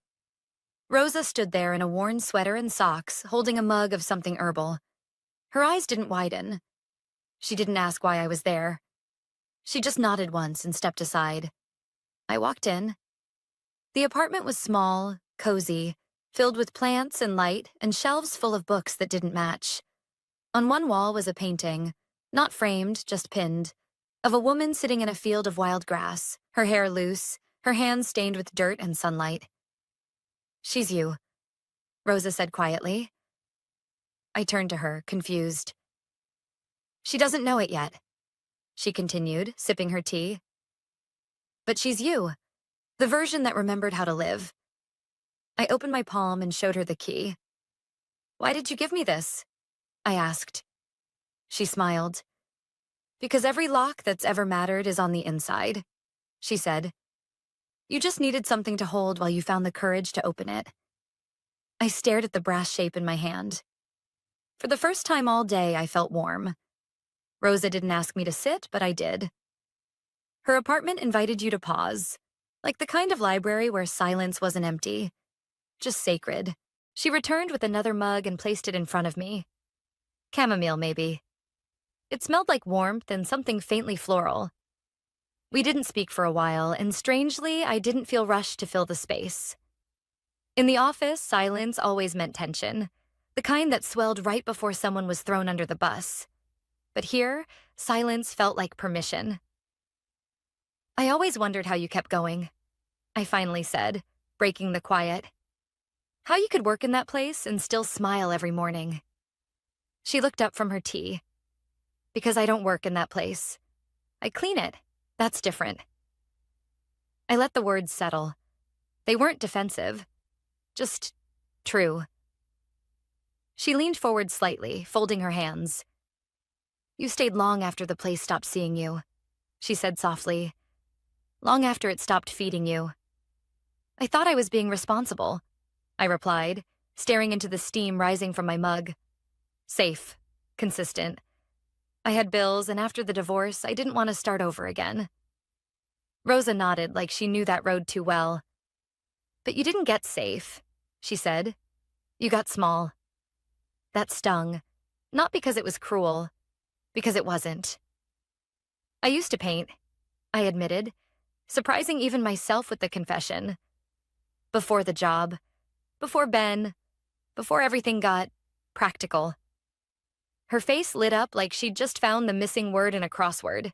Rosa stood there in a worn sweater and socks, holding a mug of something herbal. Her eyes didn't widen. She didn't ask why I was there. She just nodded once and stepped aside. I walked in. The apartment was small, cozy, filled with plants and light and shelves full of books that didn't match. On one wall was a painting, not framed, just pinned, of a woman sitting in a field of wild grass, her hair loose, her hands stained with dirt and sunlight. She's you, Rosa said quietly. I turned to her, confused. She doesn't know it yet, she continued, sipping her tea. But she's you, the version that remembered how to live. I opened my palm and showed her the key. Why did you give me this? I asked. She smiled. Because every lock that's ever mattered is on the inside, she said. You just needed something to hold while you found the courage to open it. I stared at the brass shape in my hand. For the first time all day, I felt warm. Rosa didn't ask me to sit, but I did. Her apartment invited you to pause, like the kind of library where silence wasn't empty, just sacred. She returned with another mug and placed it in front of me. Chamomile, maybe. It smelled like warmth and something faintly floral. We didn't speak for a while, and strangely, I didn't feel rushed to fill the space. In the office, silence always meant tension, the kind that swelled right before someone was thrown under the bus. But here, silence felt like permission. I always wondered how you kept going, I finally said, breaking the quiet. How you could work in that place and still smile every morning. She looked up from her tea. Because I don't work in that place. I clean it. That's different. I let the words settle. They weren't defensive. Just true. She leaned forward slightly, folding her hands. You stayed long after the place stopped seeing you, she said softly. Long after it stopped feeding you. I thought I was being responsible, I replied, staring into the steam rising from my mug. Safe. Consistent. I had bills, and after the divorce, I didn't want to start over again. Rosa nodded like she knew that road too well. But you didn't get safe, she said. You got small. That stung. Not because it was cruel, because it wasn't. I used to paint, I admitted, surprising even myself with the confession. Before the job, before Ben, before everything got practical. Her face lit up like she'd just found the missing word in a crossword.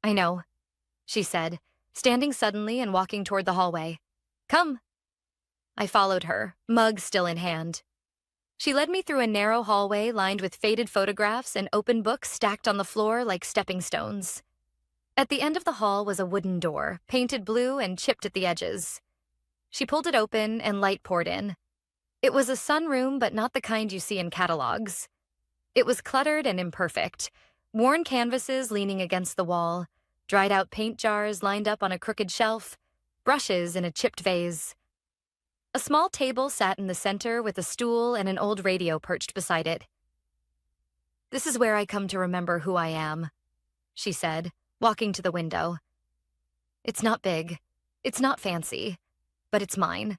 I know, she said, standing suddenly and walking toward the hallway. Come. I followed her, mug still in hand. She led me through a narrow hallway lined with faded photographs and open books stacked on the floor like stepping stones. At the end of the hall was a wooden door, painted blue and chipped at the edges. She pulled it open and light poured in. It was a sunroom, but not the kind you see in catalogs. It was cluttered and imperfect, worn canvases leaning against the wall, dried-out paint jars lined up on a crooked shelf, brushes in a chipped vase. A small table sat in the center with a stool and an old radio perched beside it. This is where I come to remember who I am, she said, walking to the window. It's not big, it's not fancy, but it's mine.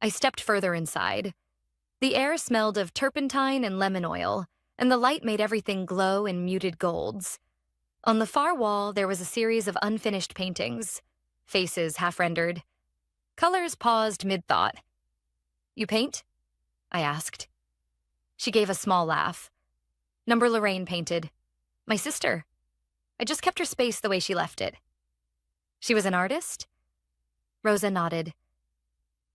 I stepped further inside. The air smelled of turpentine and lemon oil, and the light made everything glow in muted golds. On the far wall, there was a series of unfinished paintings, faces half-rendered. Colors paused mid-thought. You paint? I asked. She gave a small laugh. Number Lorraine painted. My sister. I just kept her space the way she left it. She was an artist? Rosa nodded.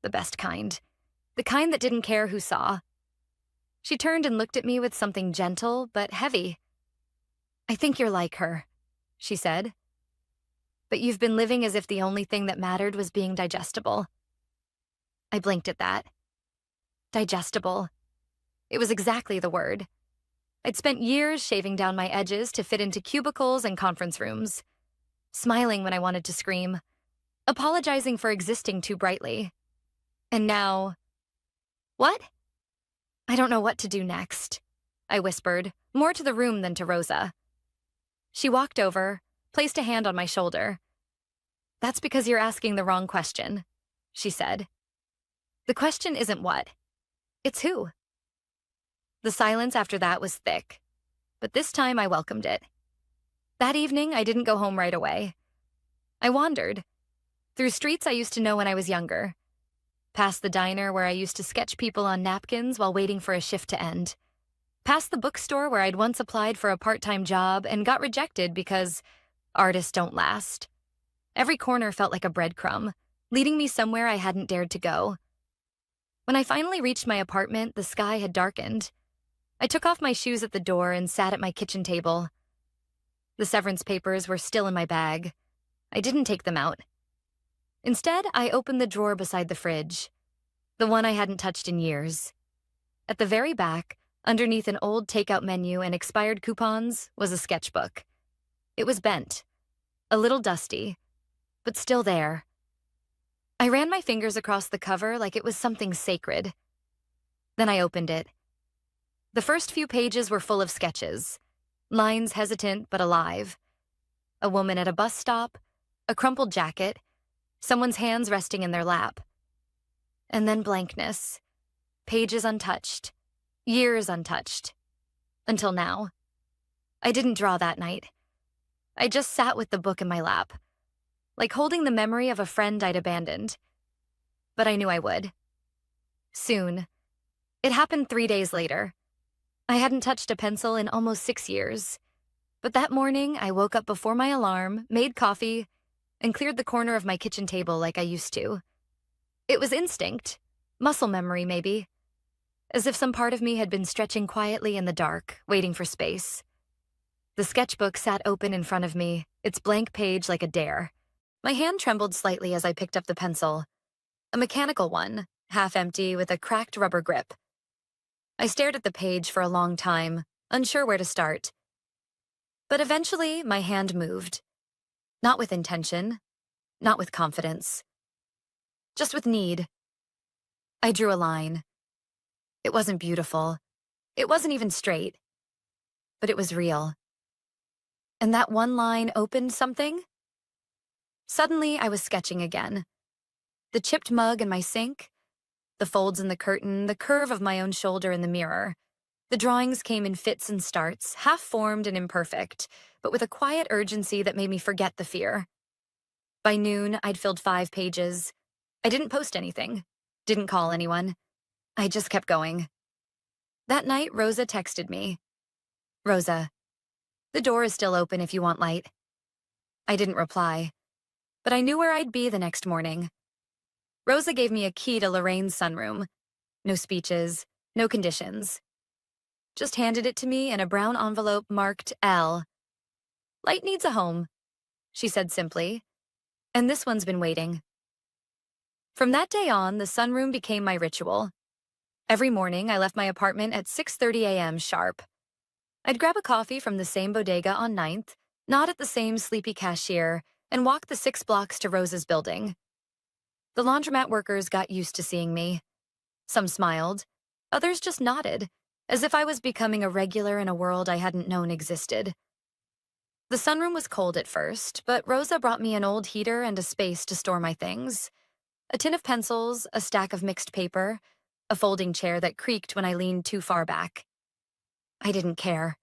The best kind. The kind that didn't care who saw. She turned and looked at me with something gentle but heavy. I think you're like her, she said. But you've been living as if the only thing that mattered was being digestible. I blinked at that. Digestible. It was exactly the word. I'd spent years shaving down my edges to fit into cubicles and conference rooms, smiling when I wanted to scream, apologizing for existing too brightly. And now... What? I don't know what to do next, I whispered, more to the room than to Rosa. She walked over, placed a hand on my shoulder. That's because you're asking the wrong question, she said. The question isn't what. It's who. The silence after that was thick, but this time I welcomed it. That evening, I didn't go home right away. I wandered through streets I used to know when I was younger, past the diner where I used to sketch people on napkins while waiting for a shift to end, past the bookstore where I'd once applied for a part-time job and got rejected because artists don't last. Every corner felt like a breadcrumb, leading me somewhere I hadn't dared to go. When I finally reached my apartment, the sky had darkened. I took off my shoes at the door and sat at my kitchen table. The severance papers were still in my bag. I didn't take them out. Instead, I opened the drawer beside the fridge, the one I hadn't touched in years. At the very back, underneath an old takeout menu and expired coupons, was a sketchbook. It was bent, a little dusty, but still there. I ran my fingers across the cover like it was something sacred. Then I opened it. The first few pages were full of sketches, lines hesitant but alive. A woman at a bus stop, a crumpled jacket, someone's hands resting in their lap. And then blankness, pages untouched, years untouched, until now. I didn't draw that night. I just sat with the book in my lap, like holding the memory of a friend I'd abandoned. But I knew I would. Soon. It happened 3 days later. I hadn't touched a pencil in almost 6 years. But that morning, I woke up before my alarm, made coffee, and cleared the corner of my kitchen table like I used to. It was instinct, muscle memory maybe, as if some part of me had been stretching quietly in the dark, waiting for space. The sketchbook sat open in front of me, its blank page like a dare. My hand trembled slightly as I picked up the pencil, a mechanical one, half empty with a cracked rubber grip. I stared at the page for a long time, unsure where to start. But eventually, my hand moved. Not with intention, not with confidence, just with need. I drew a line. It wasn't beautiful. It wasn't even straight. but it was real. And that one line opened something. Suddenly, I was sketching again. The chipped mug in my sink, the folds in the curtain, the curve of my own shoulder in the mirror. The drawings came in fits and starts, half-formed and imperfect, but with a quiet urgency that made me forget the fear. By noon, I'd filled 5 pages. I didn't post anything, didn't call anyone. I just kept going. That night, Rosa texted me. "Rosa, the door is still open if you want light." I didn't reply, but I knew where I'd be the next morning. Rosa gave me a key to Lorraine's sunroom. No speeches, no conditions. Just handed it to me in a brown envelope marked L. "Light needs a home," she said simply, "and this one's been waiting." From that day on, the sunroom became my ritual. Every morning, I left my apartment at 6:30 a.m. sharp. I'd grab a coffee from the same bodega on 9th, nod at the same sleepy cashier, and walk the 6 blocks to Rosa's building. The laundromat workers got used to seeing me. Some smiled, others just nodded, as if I was becoming a regular in a world I hadn't known existed. The sunroom was cold at first, but Rosa brought me an old heater and a space to store my things. A tin of pencils, a stack of mixed paper, a folding chair that creaked when I leaned too far back. I didn't care.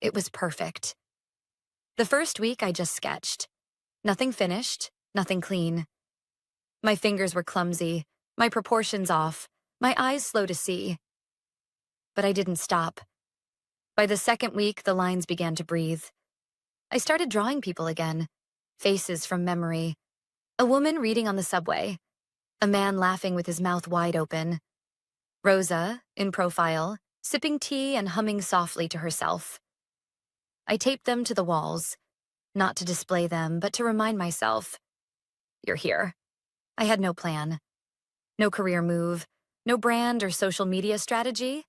It was perfect. The first week, I just sketched. Nothing finished, nothing clean. My fingers were clumsy, my proportions off, my eyes slow to see. But I didn't stop. By the second week, the lines began to breathe. I started drawing people again, faces from memory. A woman reading on the subway, a man laughing with his mouth wide open. Rosa, in profile, sipping tea and humming softly to herself. I taped them to the walls, not to display them, but to remind myself, "You're here." I had no plan. No career move, no brand or social media strategy,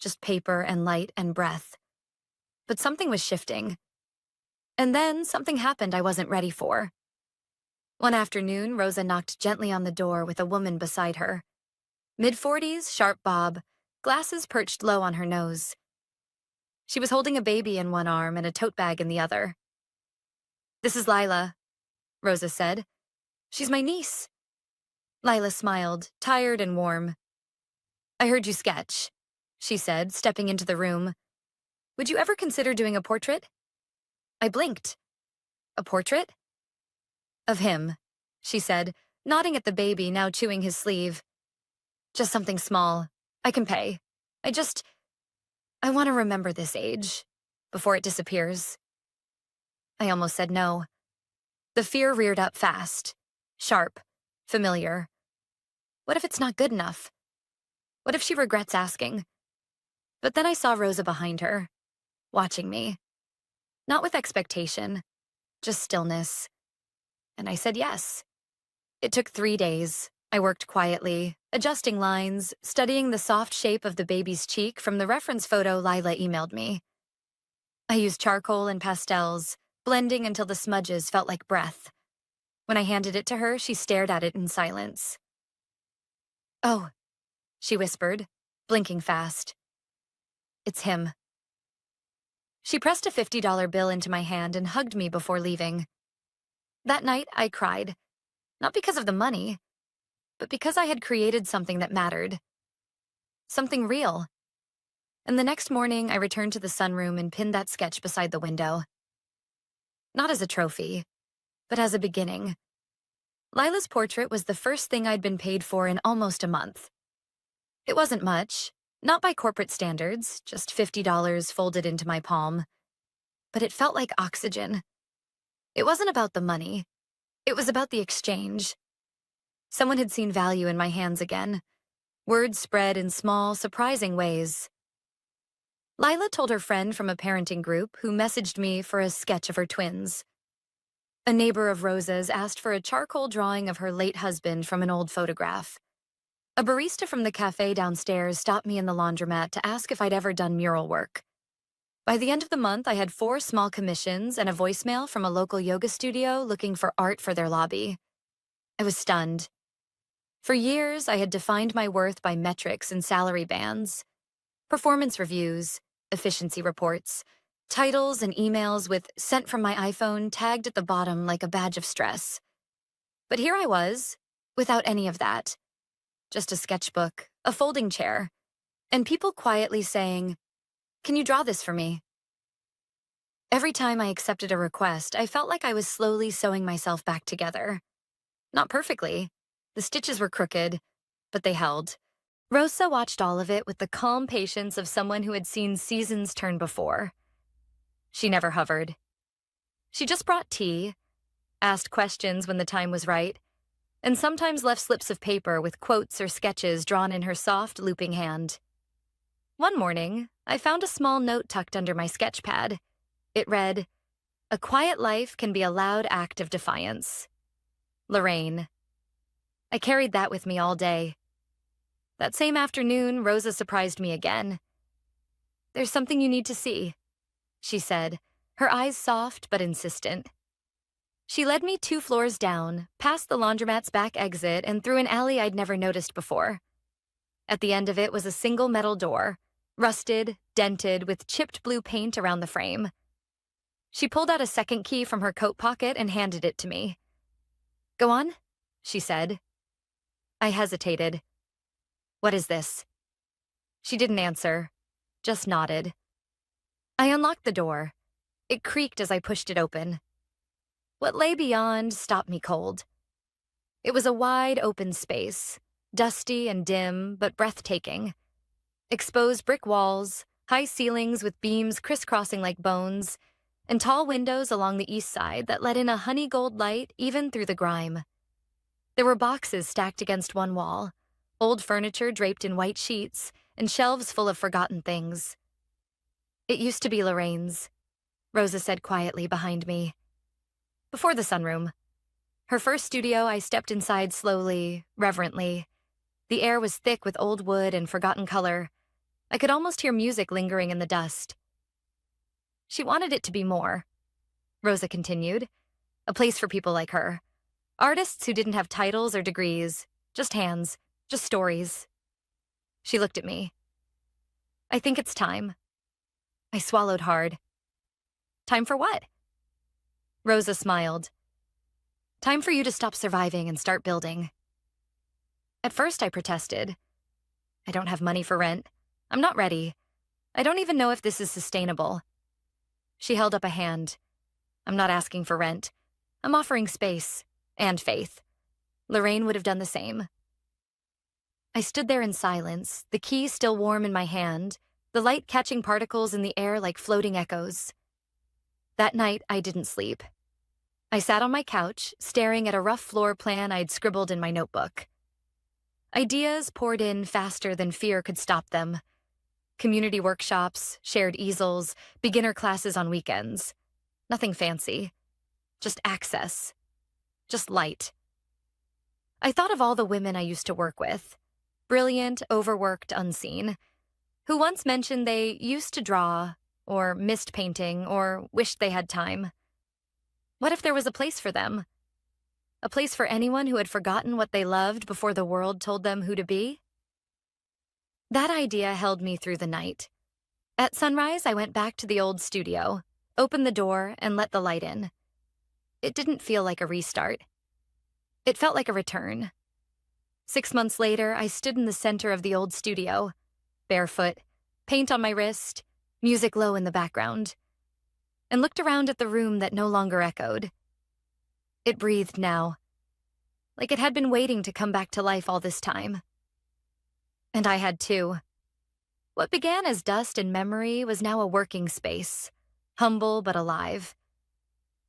just paper and light and breath. But something was shifting. And then something happened I wasn't ready for. One afternoon, Rosa knocked gently on the door with a woman beside her. Mid-40s, sharp bob, glasses perched low on her nose. She was holding a baby in one arm and a tote bag in the other. "This is Lila," Rosa said. "She's my niece." Lila smiled, tired and warm. "I heard you sketch," she said, stepping into the room. "Would you ever consider doing a portrait?" I blinked. "A portrait?" "Of him," she said, nodding at the baby now chewing his sleeve. "Just something small. I can pay. I want to remember this age, before it disappears." I almost said no. The fear reared up fast, sharp, familiar. What if it's not good enough? What if she regrets asking? But then I saw Rosa behind her, watching me. Not with expectation, just stillness. And I said yes. It took 3 days. I worked quietly, adjusting lines, studying the soft shape of the baby's cheek from the reference photo Lila emailed me. I used charcoal and pastels, blending until the smudges felt like breath. When I handed it to her, she stared at it in silence. "Oh," she whispered, blinking fast. "It's him." She pressed a $50 bill into my hand and hugged me before leaving. That night, I cried. Not because of the money, but because I had created something that mattered. Something real. And the next morning, I returned to the sunroom and pinned that sketch beside the window. Not as a trophy, but as a beginning. Lila's portrait was the first thing I'd been paid for in almost a month. It wasn't much, not by corporate standards, just $50 folded into my palm. But it felt like oxygen. It wasn't about the money. It was about the exchange. Someone had seen value in my hands again. Words spread in small, surprising ways. Lila told her friend from a parenting group who messaged me for a sketch of her twins. A neighbor of Rosa's asked for a charcoal drawing of her late husband from an old photograph. A barista from the cafe downstairs stopped me in the laundromat to ask if I'd ever done mural work. By the end of the month, I had 4 small commissions and a voicemail from a local yoga studio looking for art for their lobby. I was stunned. For years, I had defined my worth by metrics and salary bands. Performance reviews, efficiency reports, Titles and emails with "sent from my iPhone" tagged at the bottom like a badge of stress. But here I was, without any of that. Just a sketchbook, a folding chair, and people quietly saying, "Can you draw this for me?" Every time I accepted a request, I felt like I was slowly sewing myself back together. Not perfectly. The stitches were crooked, but they held. Rosa watched all of it with the calm patience of someone who had seen seasons turn before. She never hovered. She just brought tea, asked questions when the time was right, and sometimes left slips of paper with quotes or sketches drawn in her soft, looping hand. One morning, I found a small note tucked under my sketch pad. It read, "A quiet life can be a loud act of defiance. Lorraine." I carried that with me all day. That same afternoon, Rosa surprised me again. "There's something you need to see," she said, her eyes soft but insistent. She led me 2 floors down, past the laundromat's back exit and through an alley I'd never noticed before. At the end of it was a single metal door, rusted, dented, with chipped blue paint around the frame. She pulled out a second key from her coat pocket and handed it to me. "Go on," she said. I hesitated. "What is this?" She didn't answer, just nodded. I unlocked the door. It creaked as I pushed it open. What lay beyond stopped me cold. It was a wide, open space, dusty and dim, but breathtaking. Exposed brick walls, high ceilings with beams crisscrossing like bones, and tall windows along the east side that let in a honey gold light even through the grime. There were boxes stacked against one wall, old furniture draped in white sheets, and shelves full of forgotten things. "It used to be Lorraine's," Rosa said quietly behind me. "Before the sunroom. Her first studio, I stepped inside slowly, reverently. The air was thick with old wood and forgotten color. I could almost hear music lingering in the dust. She wanted it to be more," Rosa continued. "A place for people like her. Artists who didn't have titles or degrees, just hands, just stories." She looked at me. "I think it's time." I swallowed hard. "Time for what?" Rosa smiled. "Time for you to stop surviving and start building." At first I protested. "I don't have money for rent. I'm not ready. I don't even know if this is sustainable." She held up a hand. "I'm not asking for rent. I'm offering space and faith. Lorraine would have done the same." I stood there in silence, the key still warm in my hand, the light catching particles in the air like floating echoes. That night, I didn't sleep. I sat on my couch, staring at a rough floor plan I'd scribbled in my notebook. Ideas poured in faster than fear could stop them. Community workshops, shared easels, beginner classes on weekends. Nothing fancy. Just access. Just light. I thought of all the women I used to work with. Brilliant, overworked, unseen. Who once mentioned they used to draw, or missed painting, or wished they had time. What if there was a place for them? A place for anyone who had forgotten what they loved before the world told them who to be? That idea held me through the night. At sunrise, I went back to the old studio, opened the door, and let the light in. It didn't feel like a restart. It felt like a return. 6 months later, I stood in the center of the old studio, barefoot, paint on my wrist, music low in the background, and looked around at the room that no longer echoed. It breathed now, like it had been waiting to come back to life all this time. And I had too. What began as dust and memory was now a working space, humble but alive.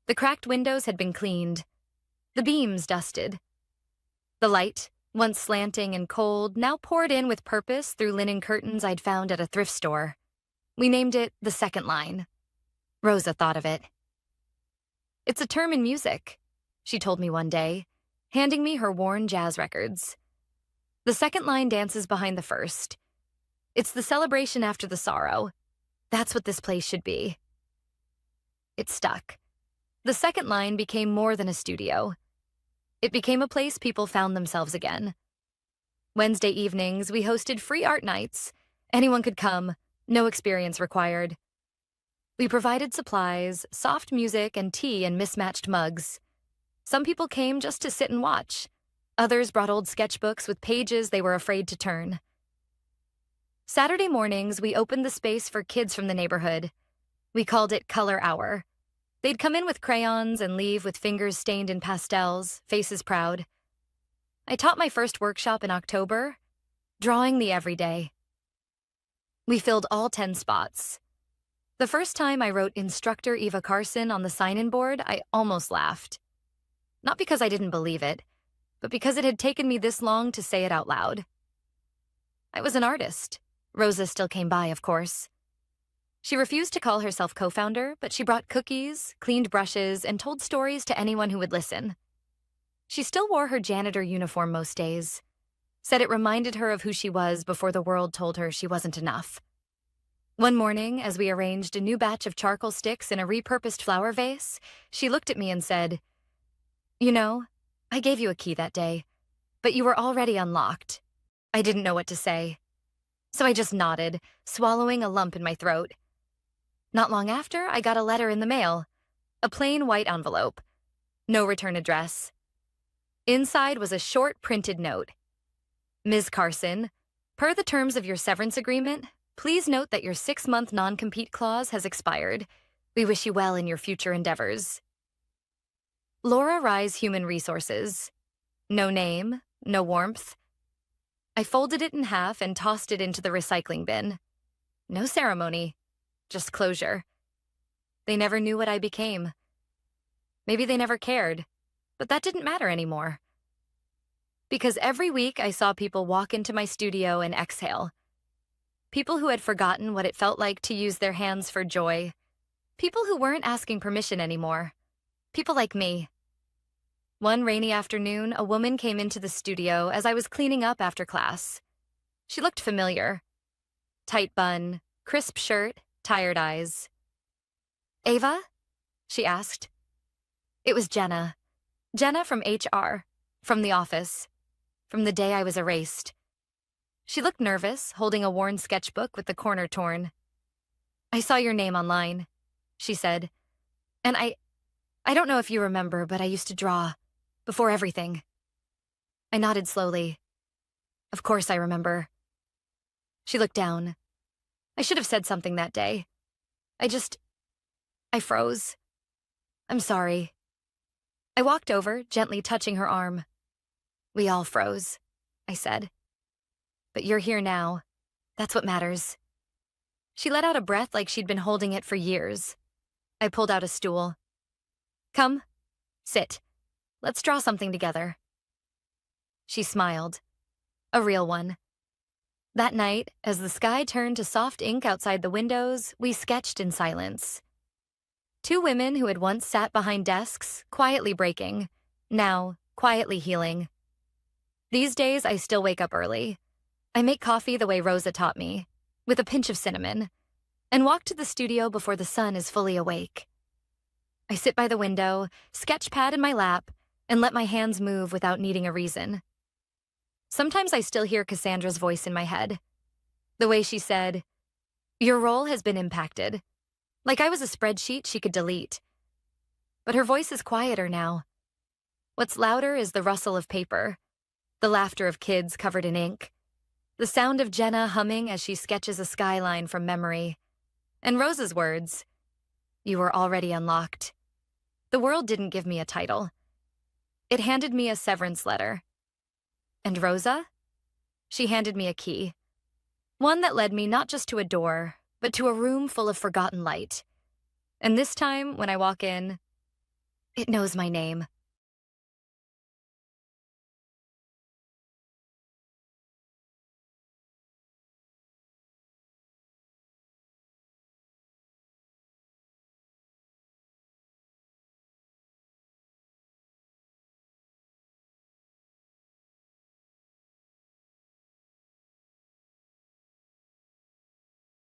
The cracked windows had been cleaned, the beams dusted. The light, once slanting and cold, now poured in with purpose through linen curtains I'd found at a thrift store. We named it the second line. Rosa thought of it. "It's a term in music," she told me one day, handing me her worn jazz records. "The second line dances behind the first. It's the celebration after the sorrow. That's what this place should be." It stuck. The second line became more than a studio. It became a place people found themselves again. Wednesday evenings, we hosted free art nights. Anyone could come, no experience required. We provided supplies, soft music, and tea in mismatched mugs. Some people came just to sit and watch. Others brought old sketchbooks with pages they were afraid to turn. Saturday mornings, we opened the space for kids from the neighborhood. We called it Color Hour. They'd come in with crayons and leave with fingers stained in pastels, faces proud. I taught my first workshop in October, drawing the everyday. We filled all 10 spots. The first time I wrote Instructor Eva Carson on the sign-in board, I almost laughed. Not because I didn't believe it, but because it had taken me this long to say it out loud. I was an artist. Rosa still came by, of course. She refused to call herself co-founder, but she brought cookies, cleaned brushes, and told stories to anyone who would listen. She still wore her janitor uniform most days, said it reminded her of who she was before the world told her she wasn't enough. One morning, as we arranged a new batch of charcoal sticks in a repurposed flower vase, she looked at me and said, "You know, I gave you a key that day, but you were already unlocked." I didn't know what to say, so I just nodded, swallowing a lump in my throat. Not long after, I got a letter in the mail, a plain white envelope, no return address. Inside was a short printed note. "Ms. Carson, per the terms of your severance agreement, please note that your 6-month non-compete clause has expired. We wish you well in your future endeavors. Laura Rise Human Resources." No name, no warmth. I folded it in half and tossed it into the recycling bin. No ceremony, just closure. They never knew what I became. Maybe they never cared, but that didn't matter anymore. Because every week I saw people walk into my studio and exhale. People who had forgotten what it felt like to use their hands for joy. People who weren't asking permission anymore. People like me. One rainy afternoon, a woman came into the studio as I was cleaning up after class. She looked familiar. Tight bun, crisp shirt, tired eyes. "Ava?" she asked. It was Jenna. Jenna from HR, from the office, from the day I was erased. She looked nervous, holding a worn sketchbook with the corner torn. "I saw your name online," she said. "And I don't know if you remember, but I used to draw. Before everything." I nodded slowly. "Of course I remember." She looked down. I should have said something that day. I froze. "I'm sorry." I walked over, gently touching her arm. "We all froze," I said. "But you're here now. That's what matters." She let out a breath like she'd been holding it for years. I pulled out a stool. "Come, sit. Let's draw something together." She smiled. A real one. That night, as the sky turned to soft ink outside the windows, we sketched in silence. Two women who had once sat behind desks, quietly breaking, now quietly healing. These days, I still wake up early. I make coffee the way Rosa taught me, with a pinch of cinnamon, and walk to the studio before the sun is fully awake. I sit by the window, sketch pad in my lap, and let my hands move without needing a reason. Sometimes I still hear Cassandra's voice in my head. The way she said, "Your role has been impacted." Like I was a spreadsheet she could delete. But her voice is quieter now. What's louder is the rustle of paper, the laughter of kids covered in ink, the sound of Jenna humming as she sketches a skyline from memory, and Rosa's words, "You were already unlocked." The world didn't give me a title. It handed me a severance letter. And Rosa? She handed me a key. One that led me not just to a door, but to a room full of forgotten light. And this time, when I walk in, it knows my name.